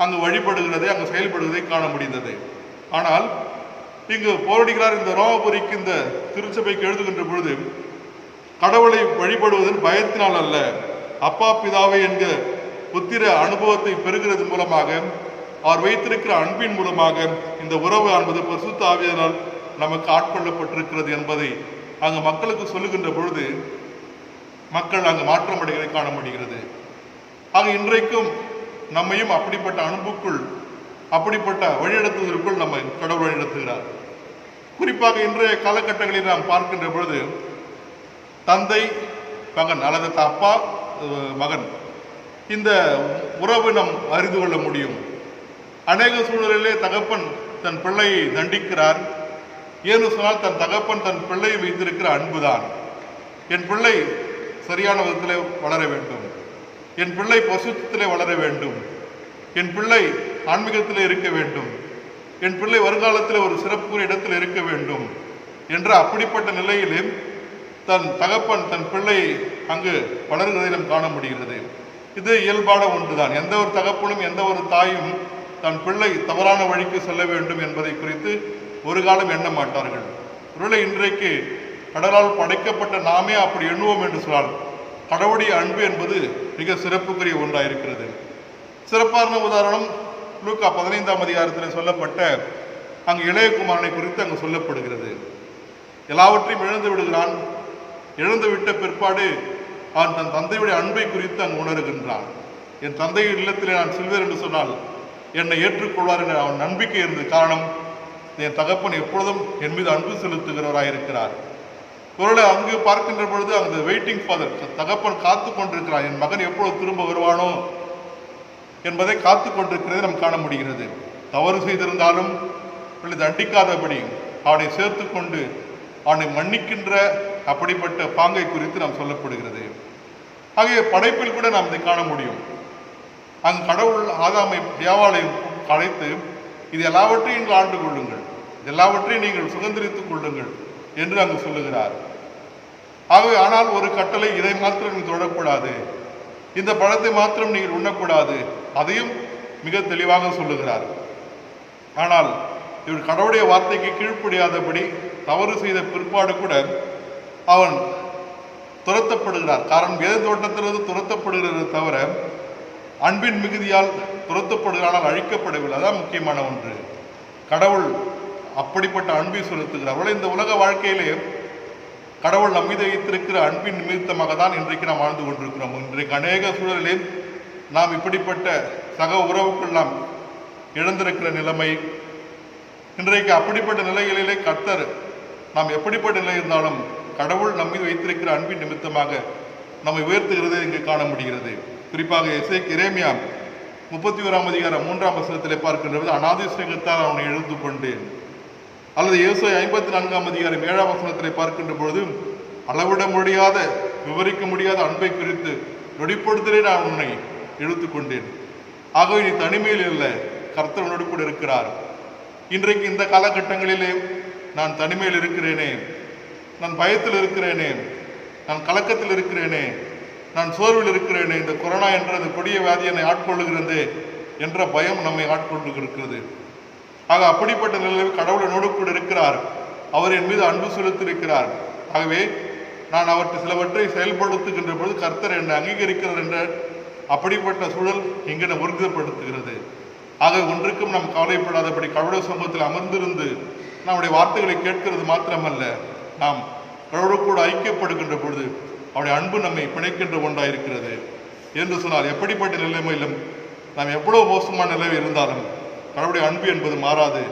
அங்கு வழிபடுகிறதை, அங்கு செயல்படுவதை காண முடிந்தது. ஆனால் இங்கு பவுலடிகளார் இந்த ரோமாபுரிக்கு, இந்த திருச்சபைக்கு எழுதுகின்ற பொழுது கடவுளை வழிபடுவதன் பயத்தினால் அல்ல, அப்பா பிதாவை என்கிற புத்திர அனுபவத்தை பெறுகிறது மூலமாக, அவர் வைத்திருக்கிற அன்பின் மூலமாக இந்த உறவு என்பது பரிசுத்த ஆவியினால் நமக்கு ஆட்கொள்ளப்பட்டிருக்கிறது என்பதை அங்கு மக்களுக்கு சொல்லுகின்ற பொழுது மக்கள் அங்கு மாற்றம் அடைவதை காண முடிகிறது. ஆக இன்றைக்கும் நம்மையும் அப்படிப்பட்ட அன்புக்குள், அப்படிப்பட்ட வழிநடத்துவதற்குள் நம்ம கடவுள் வழிநடத்துகிறார். குறிப்பாக இன்றைய காலகட்டங்களில் நாம் பார்க்கின்ற பொழுது தந்தை மகன் அல்லது அப்பா மகன், இந்த உறவு நாம் அறிந்து கொள்ள முடியும். அநேக சூழலிலே தகப்பன் தன் பிள்ளையை தண்டிக்கிறார். ஏன்னு சொன்னால் தன் தகப்பன் தன் பிள்ளையை வைத்திருக்கிற அன்புதான். என் பிள்ளை சரியான விதத்திலே வளர வேண்டும், என் பிள்ளை பசுத்திலே வளர வேண்டும், என் பிள்ளை ஆன்மீகத்திலே இருக்க வேண்டும், என் பிள்ளை வருங்காலத்தில் ஒரு சிறப்புக்குரிய இடத்தில் இருக்க வேண்டும் என்ற அப்படிப்பட்ட நிலையிலே தன் தகப்பன் தன் பிள்ளையை அங்கு வளர்கிறதை நாம் காண முடிகிறது. இது இயல்பான ஒன்றுதான். எந்த ஒரு தகப்பனும் எந்த ஒரு தாயும் தன் பிள்ளை தவறான வழிக்கு செல்ல வேண்டும் என்பதை குறித்து ஒரு காலம் எண்ண மாட்டார்கள். ஒருவேளை இன்றைக்கு கடவுளால் படைக்கப்பட்ட நாமே அப்படி எண்ணுவோம் என்று சொன்னால் கடவுளுடைய அன்பு என்பது மிக சிறப்புக்குரிய ஒன்றாக இருக்கிறது. சிறப்பான உதாரணம் லூக்கா 15ஆம் அதிகாரத்தில் சொல்லப்பட்ட அங்கு இளையகுமாரனை குறித்து அங்கு சொல்லப்படுகிறது. எல்லாவற்றையும் இழந்து விடுகிறான். இழந்து விட்ட பிற்பாடு அவன் தன் தந்தையுடைய அன்பை குறித்து அங்கு உணர்கின்றான். என் தந்தையின் இல்லத்திலே நான் செல்வேன் என்று சொன்னால் என்னை ஏற்றுக்கொள்வார் என்ற அவன் நம்பிக்கை இருந்தது. காரணம், என் தகப்பன் எப்பொழுதும் என் மீது அன்பு செலுத்துகிறவராக இருக்கிறார். ஒருவேளை அங்கு பார்க்கின்ற பொழுது அங்கு வெயிட்டிங் ஃபாதர், தகப்பன் காத்து கொண்டிருக்கிறார், என் மகன் எப்பொழுது திரும்ப வருவானோ என்பதை காத்து கொண்டிருக்கிறதை நாம் காண முடிகிறது. தவறு செய்திருந்தாலும் தண்டிக்காதபடி அவனை சேர்த்து கொண்டு அவனை மன்னிக்கின்ற அப்படிப்பட்ட பாங்கை குறித்து நாம் சொல்லப்படுகிறது. ஆகிய படைப்பில் கூட நாம் இதை காண முடியும். அங்கு கடவுள் ஆதாமை ஏவாளை அழைத்து இது எல்லாவற்றையும் நீங்கள் ஆண்டு கொள்ளுங்கள், இது எல்லாவற்றையும் நீங்கள் சுதந்திரித்துக் கொள்ளுங்கள் என்று அங்கு சொல்லுகிறார். ஆகவே ஆனால் ஒரு கட்டளை, இதை மாத்திரம் நீங்கள் தொடக்கூடாது, இந்த பழத்தை மாத்திரம் நீங்கள் உண்ணக்கூடாது, அதையும் மிக தெளிவாக சொல்லுகிறார். ஆனால் இவர் கடவுளுடைய வார்த்தைக்கு கீழ்ப்படியாதபடி தவறு செய்த பிற்பாடு கூட அவன் துரத்தப்படுகிறார். காரணம், வேத தோட்டத்திலிருந்து துரத்தப்படுகிறது தவிர அன்பின் மிகுதியால் துரத்தப்படுகிறானால் அழிக்கப்படவில்லை. அதான் முக்கியமான ஒன்று. கடவுள் அப்படிப்பட்ட அன்பை செலுத்துகிறார். இந்த உலக வாழ்க்கையிலே கடவுள் நம் மீது வைத்திருக்கிற அன்பின் நிமித்தமாக தான் இன்றைக்கு நாம் வாழ்ந்து கொண்டிருக்கிறோம். இன்றைக்கு அநேக சூழலிலே நாம் இப்படிப்பட்ட சக உறவுக்குள் நாம் இழந்திருக்கிற நிலைமை, இன்றைக்கு அப்படிப்பட்ட நிலைகளிலே கர்த்தர் நாம் எப்படிப்பட்ட நிலை இருந்தாலும் கடவுள் நம்மீது வைத்திருக்கிற அன்பின் நிமித்தமாக நம்மை உயர்த்துகிறதை இங்கு காண முடிகிறது. குறிப்பாக எரேமியா 31ஆம் அதிகாரம் 3ஆம் வசனத்திலே பார்க்கின்றது, அநாதி சிநேகத்தால் அவனை எழுந்து கொண்டேன். அல்லது ஏசாயா 54ஆம் அதிகாரம் 7ஆம் வசனத்திலே பார்க்கின்ற பொழுது, அளவிட முடியாத விவரிக்க முடியாத அன்பை குறித்து நொடிப்படுத்தலே நான் உன்னை இழுத்து கொண்டேன். ஆகவே நீ தனிமையில் இல்லை, கர்த்தர் உன்னோடு கூட இருக்கிறார். இன்றைக்கு இந்த காலகட்டங்களிலே நான் தனிமையில் இருக்கிறேனே, நான் பயத்தில் இருக்கிறேனே, நான் கலக்கத்தில் இருக்கிறேனே, நான் சோர்வில் இருக்கிறேனே, இந்த கொரோனா என்ற அந்த கொடிய வியாதி என்னை ஆட்கொள்ளுகிறது என்ற பயம் நம்மை ஆட்கொண்டு இருக்கிறது. ஆக அப்படிப்பட்ட நிலையில் கடவுள் என்னோடு கூட இருக்கிறார், அவர் என் மீது அன்பு செலுத்தியிருக்கிறார். ஆகவே நான் அவற்றை சிலவற்றை செயல்படுத்துகின்ற பொழுது கர்த்தர் என்னை அங்கீகரிக்கிறார் என்ற அப்படிப்பட்ட சூழல் இங்கு நம்ம உறுதிப்படுத்துகிறது. ஆக ஒன்றுக்கும் நாம் கவலைப்படாதபடி கடவுளுடைய சமூகத்தில் அமர்ந்திருந்து நம்முடைய வார்த்தைகளை கேட்கிறது மாத்திரமல்ல, நாம் கடவுளோடு கூட ஐக்கியப்படுகின்ற பொழுது அவருடைய அன்பு நம்மை பிணைக்கின்ற ஒன்றாயிருக்கிறது என்று சொன்னால், எப்படிப்பட்ட நிலைமையிலும் நாம் எவ்வளவு மோசமான நிலை இருந்தாலும் கடவுளுடைய அன்பு என்பது மாறாது.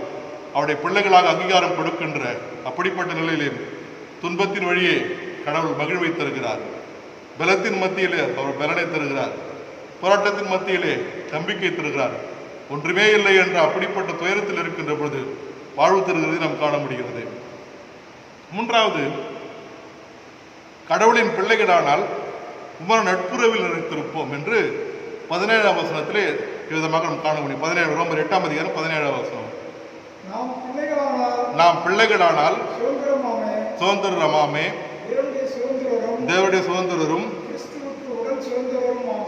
அவருடைய பிள்ளைகளாக அங்கீகாரம் கொடுக்கின்ற அப்படிப்பட்ட நிலையிலே துன்பத்தின் வழியே கடவுள் மகிழ்வை தருகிறார். பலத்தின் மத்தியிலே அவர் பலனை தருகிறார். போராட்டத்தின் மத்தியிலே நம்பிக்கை தருகிறார். ஒன்றுமே இல்லை என்ற அப்படிப்பட்ட துயரத்தில் இருக்கின்ற பொழுது வாழ்வு தருகிறதை நாம் காண முடிகிறது. மூன்றாவது, கடவுளின் பிள்ளைகளானால் நட்புறவில் நினைத்திருப்போம் என்று 17ஆம் வசனத்திலே விதமாக நாம் காண முடியும். 17 ரோமர் 8ஆம் அதிகாரம் 17ஆம் வசனம், நாம் பிள்ளைகளானால் சுதந்திரமாமே தேவனுடைய சுதந்திரரும்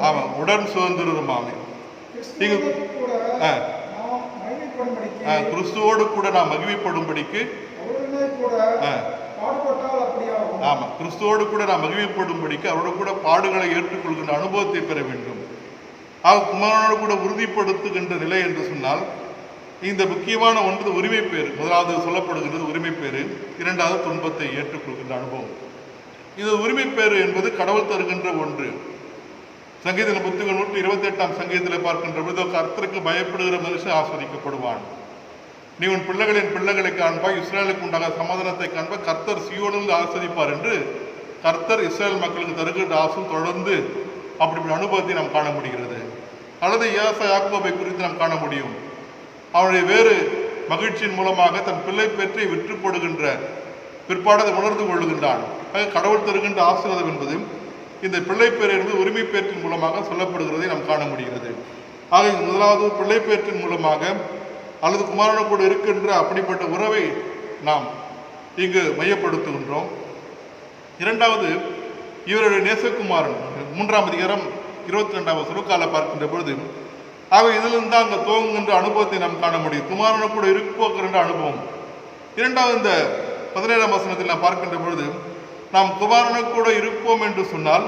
ஆமா உடன் சுதந்திரருமாமே. கிறிஸ்துவோடு கூட நாம் மகிமைப்படும்படிக்கு ஆமா கிறிஸ்துவோடு கூட நாம் மகிமைப்படும்படிக்கு அவரோடு கூட பாடுகளை ஏற்றுக்கொள்கின்ற அனுபவத்தை பெற வேண்டும். ஆக குமாரனோடு கூட உறுதிப்படுத்துகின்ற நிலை என்று சொன்னால் இந்த முக்கியமான ஒன்று உரிமை பேறு. முதலாவது சொல்லப்படுகின்றது உரிமை பேறு, இரண்டாவது துன்பத்தை ஏற்றுக்கொள்கின்ற அனுபவம். இது உரிமை பேறு என்பது கடவுள் தருகின்ற ஒன்று. சங்கீதத்தின் புத்தகம் 128ஆம் சங்கீதத்தில் பார்க்கின்ற பொழுது, கர்த்தருக்கு பயப்படுகிற மனுஷன் ஆஸ்வதிக்கப்படுவான். நீ உன் பிள்ளைகளின் பிள்ளைகளை காண்பாய், இஸ்ரேலுக்கு உண்டாக சமாதானத்தை காண்பாய், கர்த்தர் சீயோனில் ஆஸ்வதிப்பார் என்று கர்த்தர் இஸ்ரேல் மக்களுக்கு தருகின்ற ஆசும் தொடர்ந்து அப்படி அனுபவத்தை நாம் காண முடிகிறது. அல்லது யாக்கோபை குறித்து நாம் காண முடியும். அவனுடைய வேறு மகிழ்ச்சியின் மூலமாக தன் பிள்ளை பெற்றை விற்று போடுகின்ற பிற்பாடு அதை உணர்ந்து கொள்ளுகின்றான். கடவுள் தருகின்ற ஆசீர்வாதம் என்பது இந்த பிள்ளை பேர் என்பது உரிமை பேற்றின் மூலமாக சொல்லப்படுகிறதை நாம் காண முடிகிறது. ஆக முதலாவது பிள்ளை பேற்றின் மூலமாக அல்லது குமாரனோடு கூட இருக்கின்ற அப்படிப்பட்ட உறவை நாம் இங்கு மையப்படுத்துகின்றோம். இரண்டாவது, இவருடைய நேசகுமாரன் 3ஆம் அதிகாரம் 22ஆம் வசனம் பார்க்கின்ற பொழுது, ஆக இதிலிருந்து தான் அங்கே துவங்குகின்ற அனுபவத்தை நாம் காண முடியும். குமாரனோடு கூட இருப்போகின்ற அனுபவம். இரண்டாவது, இந்த 17ஆம் வசனத்தில் நாம் பார்க்கின்ற பொழுது, நாம் குமாரனோடு கூட இருப்போம் என்று சொன்னால்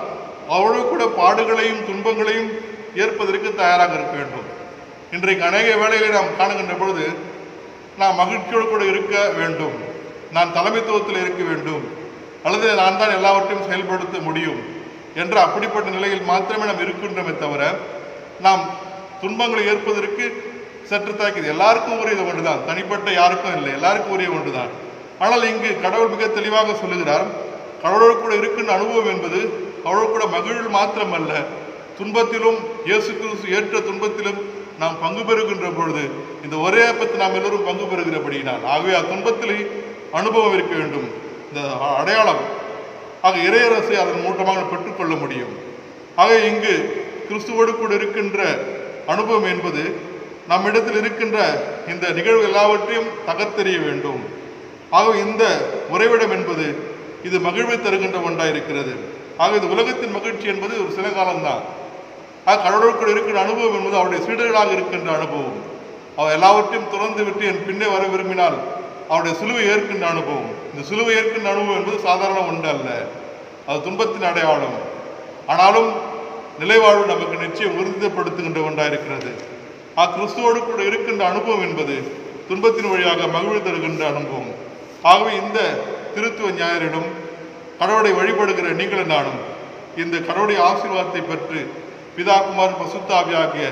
அவரோடு கூட பாடுகளையும் துன்பங்களையும் ஏற்பதற்கு தயாராக இருக்க வேண்டும். இன்றைக்கு அநேக வேலைகளை நாம் காணுகின்ற பொழுது நாம் மகிழ்ச்சியோடு கூட இருக்க வேண்டும், நான் தலைமைத்துவத்தில் இருக்க வேண்டும், அல்லது நான் தான் எல்லாவற்றையும் செயல்படுத்த முடியும் என்ற அப்படிப்பட்ட நிலையில் மாத்திரமே நாம் இருக்கின்றோமே தவிர, நாம் துன்பங்களை ஏற்பதற்கு சற்று தாக்கியது எல்லாருக்கும் உரிய ஒன்றுதான், தனிப்பட்ட யாருக்கும் இல்லை, எல்லாருக்கும் உரிய ஒன்றுதான். ஆனால் இங்கு கடவுள் மிக தெளிவாக சொல்லுகிறார், கடவுளோடு கூட இருக்கின்ற அனுபவம் என்பது அவரோடு கூட மகிழ்வு மாத்திரமல்ல, துன்பத்திலும் இயேசு கிறிஸ்து ஏற்ற துன்பத்திலும் நாம் பங்கு பெறுகின்ற பொழுது இந்த ஒரே அப்பத்தை நாம் எல்லோரும் பங்கு பெறுகிறபடியினால், ஆகவே அத்துன்பத்திலே அனுபவம் இருக்க வேண்டும், இந்த அடையாளம். ஆக இறையரசை அதன் மூலமாக பெற்றுக்கொள்ள முடியும். ஆக இங்கு கிறிஸ்துவோடு கூட இருக்கின்ற அனுபவம் என்பது நம்மிடத்தில் இருக்கின்ற இந்த நிகழ்வு எல்லாவற்றையும் தகர்த்தெறிய வேண்டும். ஆக இந்த உறைவிடம் என்பது இது மகிழ்வை தருகின்ற ஒன்றாயிருக்கிறது. ஆக இது உலகத்தின் மகிழ்ச்சி என்பது ஒரு சில காலம்தான். ஆக கடவுளோடு கூட இருக்கின்ற அனுபவம் என்பது அவருடைய சீடர்களாக இருக்கின்ற அனுபவம். அவர் எல்லாவற்றையும் துறந்து விட்டு என் பின்னே வர விரும்பினால் அவருடைய சிலுவை ஏற்கின்ற அனுபவம். இந்த சிலுவை ஏற்கின்ற அனுபவம் என்பது சாதாரண ஒன்று அல்ல, அது துன்பத்தின் அடையாளம். ஆனாலும் நிலைவாழ்வு நமக்கு நிச்சயம் உறுதிப்படுத்துகின்ற ஒன்றாயிருக்கிறது. கிறிஸ்துவோடு கூட இருக்கின்ற அனுபவம் என்பது துன்பத்தின் வழியாக மகிழ்வு தருகின்ற அனுபவம். ஆகவே இந்த திருத்துவ ஞாயிறிலும் கடவுளை வழிபடுகிற நீங்களும் நானும் இந்த கடவுளுடைய ஆசீர்வாதத்தை பெற்று பிதா குமார் பசுத்தாவி ஆகிய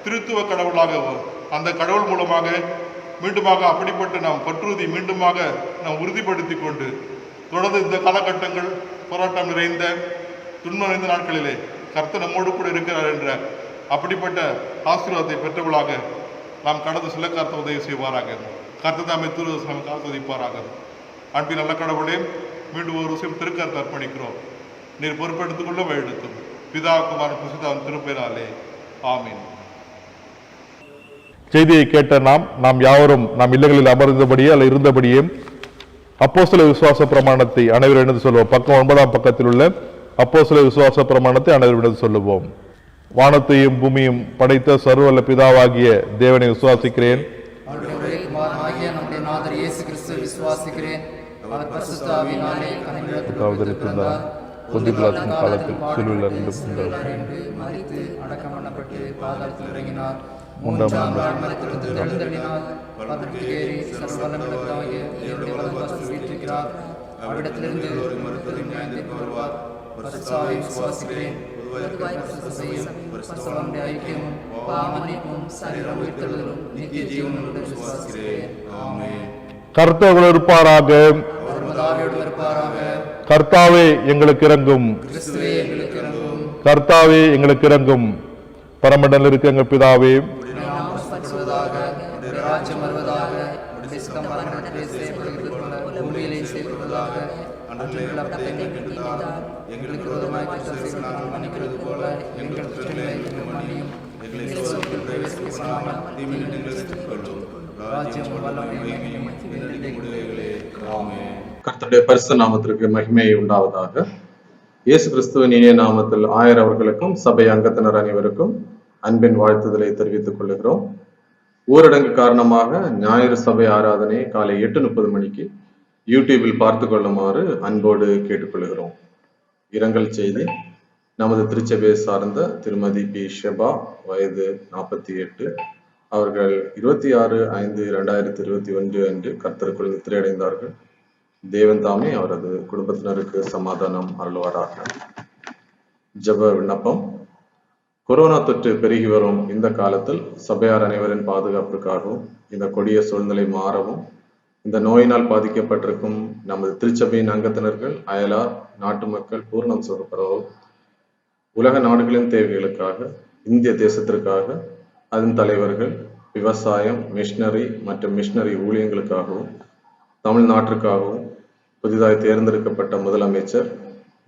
திருத்துவ கடவுளாக அந்த கடவுள் மூலமாக மீண்டுமாக அப்படிப்பட்ட நாம் பற்றுறுதி மீண்டுமாக நாம் உறுதிப்படுத்தி கொண்டு தொடர்ந்து இந்த காலகட்டங்கள் போராட்டம் நிறைந்த துன்பம் நிறைந்த நாட்களிலே கர்த்தர் நம்மோடு கூட இருக்கிறார் என்ற அப்படிப்பட்ட ஆசீர்வாதத்தை பெற்றவர்களாக நாம் கடந்து செல்ல கர்த்தர் உதவி செய்வாராக. கர்த்தர் தாமே நமக்கு ஆஸ்வதிப்பாராக. அன்பின் நல்ல கடவுளே, மீண்டும் ஒரு விஷயம் திருக்கருத்து அர்ப்பணிக்கிறோம். நீர் பொறுப்பெடுத்துக் கொள்ள வழிநடத்தும். பிதா குமாரன் பரிசுத்தாவின் திருப்பெயராலே ஆமீன். செய்தியை கேட்ட நாம் யாவரும் நாம் இல்லங்களில் அமர்ந்தபடியே அல்ல இருந்தபடியே அப்போஸ்தலர் விசுவாச பிரமாணத்தை அனைவரும் எடுத்து சொல்லுவோம். பக்கம் 9ஆம் பக்கத்தில் உள்ள அப்போஸ்தலர் விசுவாச பிரமாணத்தை அனைவரும் எடுத்து சொல்லுவோம். வானத்தையும் பூமியும் படைத்த சர்வவல்ல பிதாவாகிய தேவனை விசுவாசிக்கிறேன். நம்முடைய நாதர் இயேசு கிறிஸ்துவை விசுவாசிக்கிறேன். அவர் பரிசுத்த ஆவியினாலே அவதரித்திருந்தார். பொந்து பிலாத்தின் காலத்தில் சிலுவையில் அறைந்து மரித்து அடக்கம் பண்ணப்பட்டு பாதாளத்தில் இறங்கினார். மூன்றாம் நாள் மரித்திருந்து எழுந்தருளினார். பரலோகத்துக்கு ஏறி சர்வவல்லமையுள்ள பிதாவாகிய தேவனுடைய வலதுபார்சத்தில் வீற்றிருக்கிறார். அவ்விடத்திலிருந்து மரித்தோரை நியாயந்தீர்க்க வருவார். பரிசுத்த ஆவியை விசுவாசிக்கிறேன். பரிசுத்தவான்களுடைய ஐக்கியமும் பாவமன்னிப்பும் சரீர உயிர்த்தெழுதலும் நித்திய ஜீவனும் விசுவாசிக்கிறேன். ஆமென். கர்த்தர் இருப்பாராக. கர்த்தாவே எங்களுக்கு இறங்கும். கர்த்தாவே எங்களுக்கு இறங்கும். பரமண்டலில் இருக்க எங்கள் பிதாவே, ராஜ்யம் வருவதாக, பூமியிலே செய்வதாக, எங்களுக்கு விரோதமாய் குற்றம் செய்வதாக மன்னிக்கிறது போல எங்கள் குற்றங்களை மன்னியும். கர்த்தருடைய பரிசுத்த நாமத்திற்கு மகிமை உண்டாவதாக. இயேசு கிறிஸ்துவின் இனிய நாமத்தில் ஆயர் அவர்களுக்கும் சபை அங்கத்தினர் அனைவருக்கும் அன்பின் வாழ்த்துதலை தெரிவித்துக் கொள்கிறோம். ஊரடங்கு காரணமாக ஞாயிறு சபை ஆராதனை காலை 8:30 மணிக்கு யூடியூபில் பார்த்து கொள்ளுமாறு அன்போடு கேட்டுக்கொள்கிறோம். இரங்கல் செய்தி: நமது திருச்சபையை சார்ந்த திருமதி பி ஷெபா, வயது 48. அவர்கள் 26/5/2021 அன்று கர்த்தருக்குள் நித்திரையடைந்தார்கள். தேவன் தாமே அவரது குடும்பத்தினருக்கு சமாதானம் அருள்வாராக. ஜெப விண்ணப்பம். கொரோனா தொற்று பெருகி வரும் இந்த காலத்தில் சபையார் அனைவரின் பாதுகாப்புக்காகவும் இந்த கொடிய சூழ்நிலை மாறவும் இந்த நோயினால் பாதிக்கப்பட்டிருக்கும் நமது திருச்சபையின் அங்கத்தினர்கள், அயலார், நாட்டு மக்கள் பூர்ணம் சுகப்பெறவும், உலக நாடுகளின் தேவைகளுக்காக, இந்திய தேசத்திற்காக, அதன் தலைவர்கள், விவசாயம், மிஷனரி மற்றும் மிஷனரி ஊழியங்களுக்காகவும், தமிழ்நாட்டிற்காகவும், புதிதாய் தேர்ந்தெடுக்கப்பட்ட முதலமைச்சர்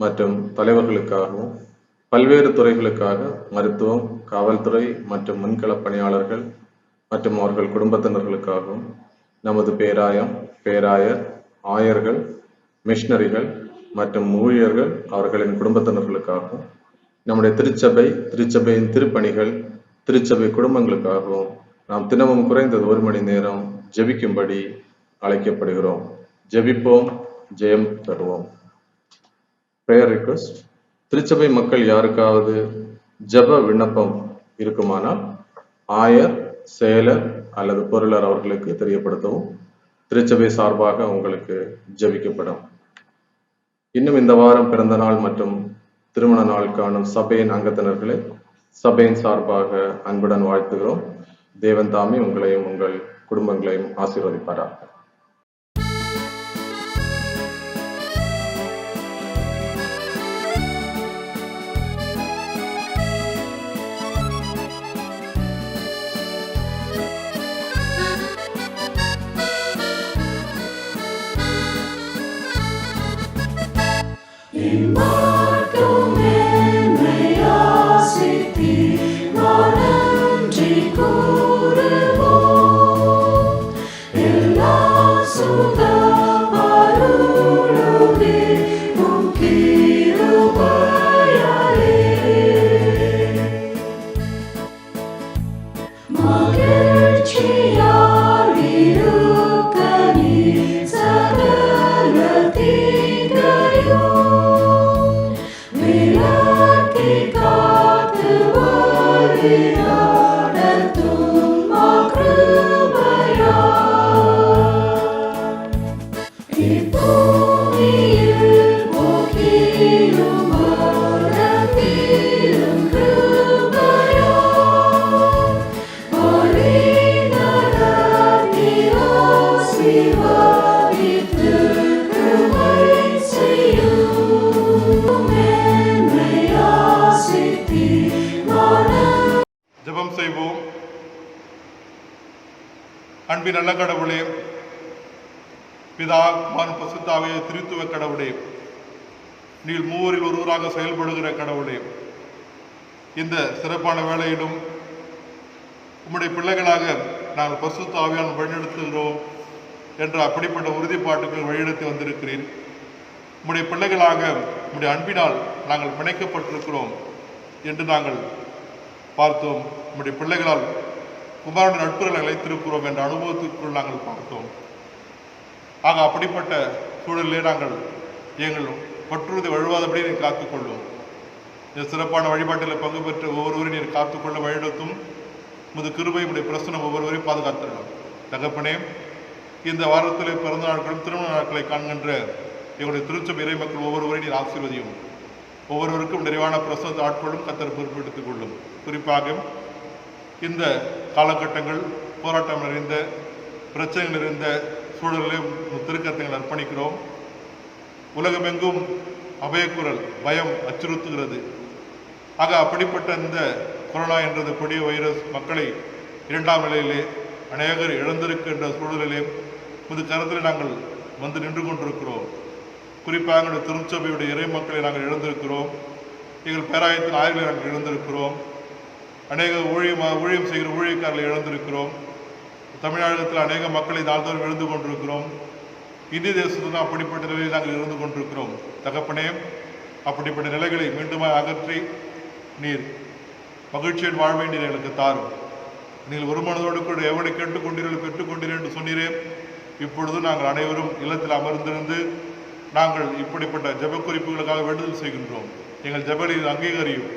மற்றும் தலைவர்களுக்காகவும், பல்வேறு துறைகளுக்காக, மருத்துவம், காவல்துறை மற்றும் முன்களப் பணியாளர்கள் மற்றும் அவர்கள் குடும்பத்தினர்களுக்காகவும், நமது பேராயம், பேராயர், ஆயர்கள், மிஷனரிகள் மற்றும் ஊழியர்கள் அவர்களின் குடும்பத்தினர்களுக்காகவும், நம்முடைய திருச்சபையின் திருப்பணிகள், திருச்சபை குடும்பங்களுக்காகவும் நாம் தினமும் குறைந்தது 1 மணி நேரம் ஜெபிக்கும்படி அழைக்கப்படுகிறோம். ஜெபிப்போம், ஜெயம் பெறுவோம். Prayer request. திருச்சபை மக்கள் யாருக்காவது ஜெப விண்ணப்பம் இருக்குமானால் ஆயர், செயலர் அல்லது பொருளர் அவர்களுக்கு தெரியப்படுத்தவும். திருச்சபை சார்பாக உங்களுக்கு ஜெபிக்கப்படும். இன்னும் இந்த வாரம் பிறந்த நாள் மற்றும் திருமண நாள் காணும் சபையின் அங்கத்தினர்களை சபையின் சார்பாக அன்புடன் வாழ்த்துகிறோம். தேவன் தாமே உங்களையும் உங்கள் குடும்பங்களையும் ஆசீர்வதிப்பாராக. அன்பின் நல்ல கடவுளே, பிதா குமாரன் பசுத்தாவிய திருத்துவ கடவுளே, நீர் மூவரில் ஒருவராக செயல்படுகிற கடவுளே, இந்த சிறப்பான வேளையிலும் உம்முடைய பிள்ளைகளாக நாங்கள் பசுத்த ஆவியால் வழிநடத்துகிறோம் என்ற அப்படிப்பட்ட உறுதிப்பாட்டுக்கு வழிநடத்தி வந்திருக்கிறேன். உம்முடைய பிள்ளைகளாக உம்முடைய அன்பினால் நாங்கள் பிணைக்கப்பட்டிருக்கிறோம் என்று நாங்கள் பார்த்தோம். உம்முடைய பிள்ளைகளால் குமாரனுடைய நட்புகளை அழைத்திருக்கிறோம் என்ற அனுபவத்திற்குள் நாங்கள் பார்த்தோம். ஆக அப்படிப்பட்ட சூழலிலே நாங்கள் எங்கள் பற்றுறுதி வழுவாதபடி நீர் காத்துக்கொள்ளும். இந்த சிறப்பான வழிபாட்டில் பங்கு பெற்ற ஒவ்வொருவரையும் நீர் காத்துக்கொள்ள வழிநடத்தும். முது கிருபை உடைய பிரசனம் ஒவ்வொருவரையும் பாதுகாத்திடலாம். தகப்பனே, இந்த வாரத்திலே பிறந்த நாட்களும் திருமண நாட்களை காண்கின்ற எங்களுடைய திருச்சபை இறை மக்கள் ஒவ்வொருவரையும் நீர் ஆசீர்வதியும். ஒவ்வொருவருக்கும் நிறைவான பிரசனத்தை ஆட்களும் கத்தர் பொறுப்பெடுத்துக் கொள்ளும். குறிப்பாக இந்த காலகட்டங்கள் போராட்டம் நிறைந்த பிரச்சனைகள் நிறைந்த சூழலிலே திருக்கரங்களை அர்ப்பணிக்கிறோம். உலகமெங்கும் அபயக்குரல் பயம் அச்சுறுத்துகிறது. ஆக அப்படிப்பட்ட இந்த கொரோனா என்றது கொடிய வைரஸ் மக்களை இரண்டாம் நிலையிலே அநேகர் இழந்திருக்கின்ற சூழலிலே புது கருத்தில் நாங்கள் வந்து நின்று கொண்டிருக்கிறோம். குறிப்பாக எங்களுடைய திருச்சபையுடைய இறை மக்களை நாங்கள் இழந்திருக்கிறோம். எங்கள் பேராயத்தின் ஆய்வுகளை நாங்கள் இழந்திருக்கிறோம். அநேக ஊழியம் செய்கிற ஊழியக்காரர்களை இழந்திருக்கிறோம். தமிழகத்தில் அநேக மக்களை நாள்தோறும் இழந்து கொண்டிருக்கிறோம். இந்திய தேசத்தில் அப்படிப்பட்ட நிலையில் நாங்கள் இருந்து கொண்டிருக்கிறோம். தகப்பனே, அப்படிப்பட்ட நிலைகளை மீண்டும் அகற்றி நீர் மகிழ்ச்சியின் வாழ்வை நீர் எங்களுக்கு தாரும். நீங்கள் ஒரு மனதோடு கூட எவனை கேட்டுக்கொண்டீர்கள் பெற்றுக்கொண்டீர்கள் என்று சொன்னீரே. இப்பொழுது நாங்கள் அனைவரும் இல்லத்தில் அமர்ந்திருந்து நாங்கள் இப்படிப்பட்ட ஜெப குறிப்புகளுக்காக வேண்டுதல் செய்கின்றோம். எங்கள் ஜெபங்களில் அங்கீகரியும்.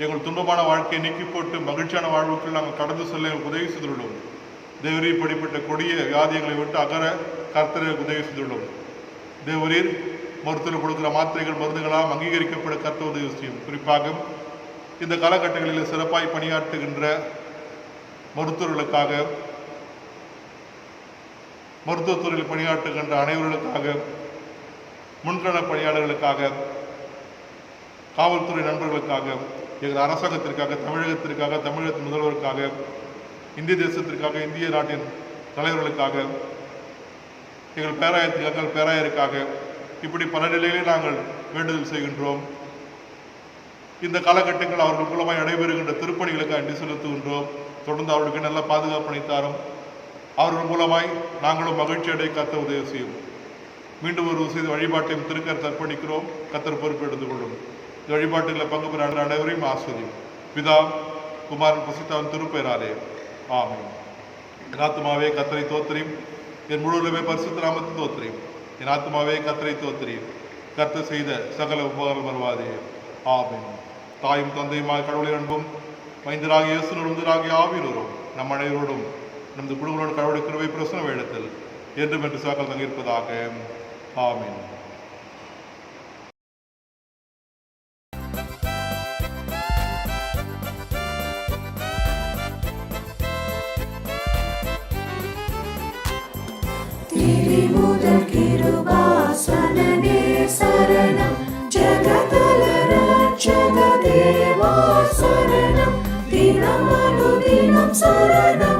எங்கள் துன்பமான வாழ்க்கையை நீக்கி போட்டு மகிழ்ச்சியான வாழ்வுக்குள் நாங்கள் கடந்து செல்ல எங்களுக்கு உதவி செய்துள்ளோம். தேவரீர் இப்படிப்பட்ட கொடிய வியாதிகளை விட்டு அகர கர்த்தரை உதவி செய்துள்ளோம். தேவரீர் மருத்துவர்கள் கொடுக்கிற மாத்திரைகள் மருந்துகளால் அங்கீகரிக்கப்பட கர்த்த உதவி செய்யும். குறிப்பாக இந்த காலகட்டங்களில் சிறப்பாய் பணியாற்றுகின்ற மருத்துவர்களுக்காக, மருத்துவத்துறையில் பணியாற்றுகின்ற அனைவர்களுக்காக, முன்கள பணியாளர்களுக்காக, காவல்துறை நண்பர்களுக்காக, எங்கள் அரசாங்கத்திற்காக, தமிழகத்திற்காக, தமிழகத்தின் முதல்வருக்காக, இந்திய தேசத்திற்காக, இந்திய நாட்டின் தலைவர்களுக்காக, எங்கள் பேராயத்திற்காக, எங்கள் பேராயருக்காக, இப்படி பல நிலையிலே நாங்கள் வேண்டுதல் செய்கின்றோம். இந்த காலகட்டங்கள் அவர்கள் மூலமாய் நடைபெறுகின்ற திருப்பணிகளுக்கு அன்றி செலுத்துகின்றோம். தொடர்ந்து அவர்களுக்கு நல்ல பாதுகாப்பு அளித்தாரும் அவர்கள் மூலமாய் நாங்களும் மகிழ்ச்சி அடைய கர்த்தர் உதவி செய்யும். மீண்டும் ஒரு செய்த வழிபாட்டையும் திருக்கரத்தை அர்ப்பணிக்கிறோம். கர்த்தர் பொறுப்பு எடுத்துக் கொள்ளும். இந்த வழிபாட்டுகளில் பங்கு பெற அனைவரையும் ஆஸ்வதியும். பிதா குமாரன் பசுத்தாவின் திருப்பெயராலே ஆமென். என் ஆத்துமாவே கர்த்தரை தோத்திரியும், என் முழுவதுமே பரிசுத்த நாமத்தை தோத்திரியும். என் ஆத்துமாவே கர்த்தரை தோத்திரியும், கர்த்தர் செய்த சகல உபகாரம் வருவாதே ஆமென். தாயும் தந்தையுமாய் கடவுளின் அன்பும் மைந்தராகிய இயேசுராகிய ஆவியோரும் நம் அனைவரோடும் நமது குடும்பங்களோடு கடவுளுடைய கிருபை பிரசன்ன வேடத்தில் என்றும் என்று சாக்கல் தங்கியிருப்பதாக ஆமென். திரிமுதல் கிருபாசனனே சரணம், ஜகதல ரட்சக தேவா சரணம், தினம் அனுதினம் சரணம்.